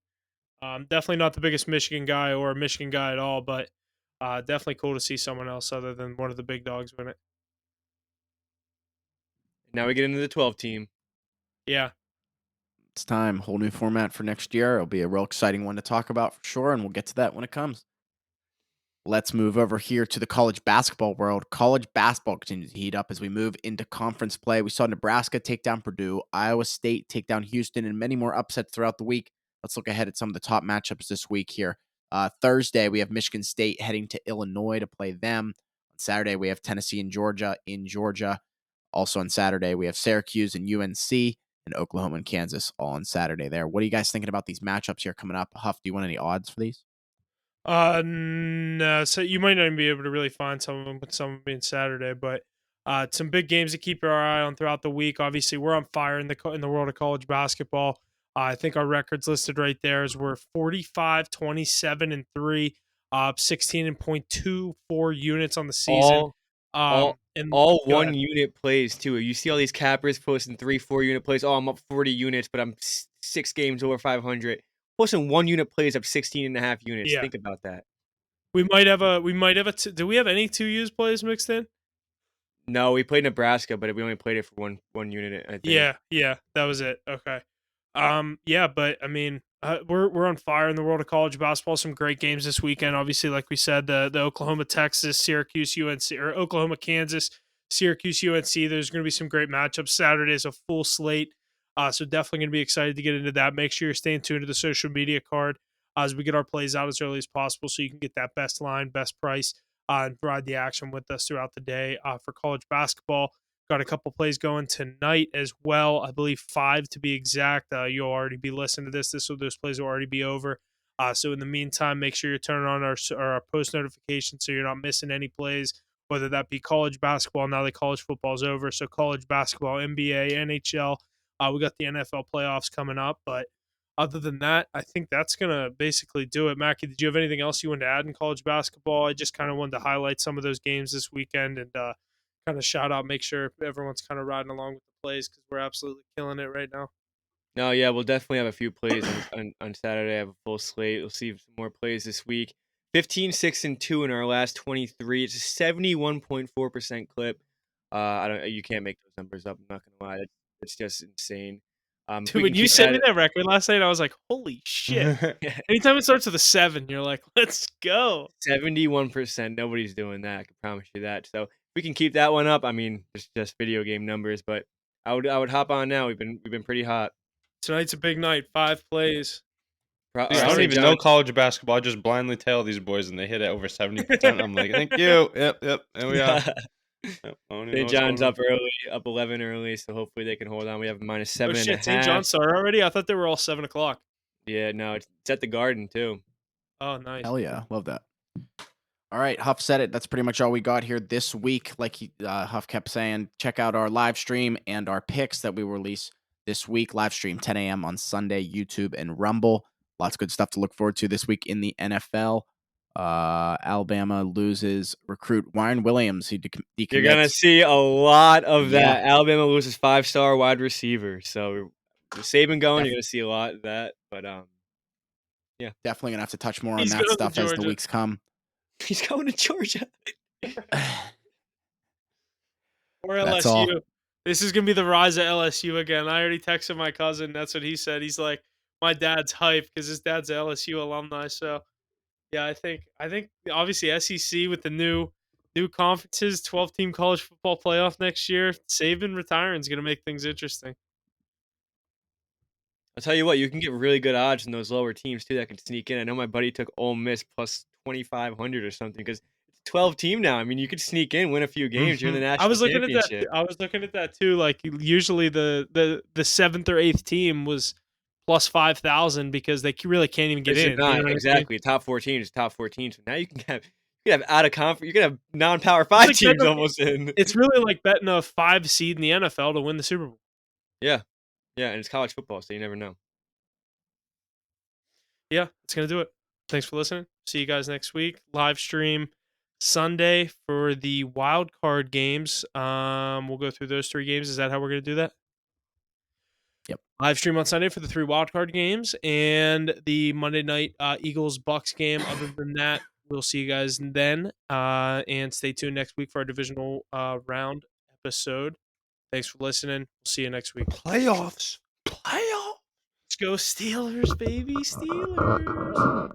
Definitely not the biggest Michigan guy or a Michigan guy at all, but definitely cool to see someone else other than one of the big dogs win it. Now we get into the 12 team. Yeah. It's time. Whole new format for next year. It'll be a real exciting one to talk about for sure, and we'll get to that when it comes. Let's move over here to the college basketball world. College basketball continues to heat up as we move into conference play. We saw Nebraska take down Purdue, Iowa State take down Houston, and many more upsets throughout the week. Let's look ahead at some of the top matchups this week here. Thursday, we have Michigan State heading to Illinois to play them. On Saturday, we have Tennessee and Georgia in Georgia. Also on Saturday, we have Syracuse and UNC and Oklahoma and Kansas all on Saturday there. What are you guys thinking about these matchups here coming up? Huff, do you want any odds for these? No. So you might not even be able to really find some of them, with some of them being Saturday, but some big games to keep our eye on throughout the week. Obviously, we're on fire in the world of college basketball. I think our records listed right there is we're 45, 27, and 3, 16.24 units on the season. All one unit plays too. You see all these cappers posting 3-4 unit plays. Oh, I'm up 40 units, but I'm 6 games over 500. Posting 1 unit plays up 16.5 units. Yeah. Think about that. We might have do we have any 2U plays mixed in? No, we played Nebraska, but we only played it for one unit, I think. Yeah, that was it. Okay. Yeah, but I mean, we're on fire in the world of college basketball. Some great games this weekend. Obviously, like we said, the Oklahoma, Texas, Syracuse, UNC, or Oklahoma, Kansas, Syracuse, UNC. There's going to be some great matchups. Saturday is a full slate. So definitely going to be excited to get into that. Make sure you're staying tuned to the social media card as we get our plays out as early as possible so you can get that best line, best price, and ride the action with us throughout the day. For college basketball, got a couple plays going tonight as well. I believe 5 to be exact. You'll already be listening to this. Those plays will already be over. So in the meantime, make sure you're turning on our post notifications so you're not missing any plays, whether that be college basketball. Now that college football is over, so college basketball, NBA, NHL. We got the NFL playoffs coming up, but other than that, I think that's going to basically do it. Mackie, did you have anything else you wanted to add in college basketball? I just kind of wanted to highlight some of those games this weekend and kind of shout out, make sure everyone's kind of riding along with the plays because we're absolutely killing it right now. No, yeah, we'll definitely have a few plays on Saturday. I have a full slate. We'll see some more plays this week. 15, 6, and 2 in our last 23. It's a 71.4% clip. You can't make those numbers up. I'm not gonna lie. It's just insane. Dude, when you sent me that record last night, I was like, holy shit. Anytime it starts with a 7, you're like, let's go. 71%. Nobody's doing that. I can promise you that. So if we can keep that one up, I mean, it's just video game numbers, but I would hop on now. We've been pretty hot. Tonight's a big night. 5 plays. I don't even know college basketball. I just blindly tail these boys, and they hit it over 70%. I'm like, thank you. Yep. There we are. St. John's up early, up 11 early, so hopefully they can hold on. We have -7.5. Oh shit, St. John's started already? I thought they were all 7 o'clock. Yeah, no, it's at the Garden too. Oh, nice. Hell yeah, love that. All right, Huff said it. That's pretty much all we got here this week. Like Huff kept saying, check out our live stream and our picks that we release this week. Live stream 10 a.m. on Sunday, YouTube and Rumble. Lots of good stuff to look forward to this week in the NFL. Alabama loses recruit Warren Williams. He decommits. You're gonna see a lot of that. Alabama loses 5-star wide receiver. So with Saban going, you're gonna see a lot of that. But yeah, definitely gonna have to touch more on that stuff as the weeks come. He's going to Georgia. Or LSU. This is gonna be the rise of LSU again. I already texted my cousin. That's what he said. He's like, my dad's hyped because his dad's an LSU alumni. So yeah, I think obviously SEC with the new conferences, 12-team college football playoff next year. Saban retiring is gonna make things interesting. I'll tell you what, you can get really good odds in those lower teams too that can sneak in. I know my buddy took Ole Miss plus 2,500 or something because it's a 12-team now. I mean, you could sneak in, win a few games. You're in the national championship. I was looking at that too. Like usually the 7th or 8th team was plus 5,000 because they really can't even get in. Not, exactly. Top 4 teams. So now you can have out of conference. You can have non-power 5 teams almost in. It's really like betting a 5 seed in the NFL to win the Super Bowl. Yeah. Yeah, and it's college football, so you never know. Yeah, it's going to do it. Thanks for listening. See you guys next week. Live stream Sunday for the wild card games. We'll go through those 3 games. Is that how we're going to do that? Yep. Live stream on Sunday for the 3 wild card games and the Monday night Eagles-Bucks game. Other than that, we'll see you guys then. And stay tuned next week for our divisional round episode. Thanks for listening. We'll see you next week. Playoffs. Let's go Steelers, baby. Steelers.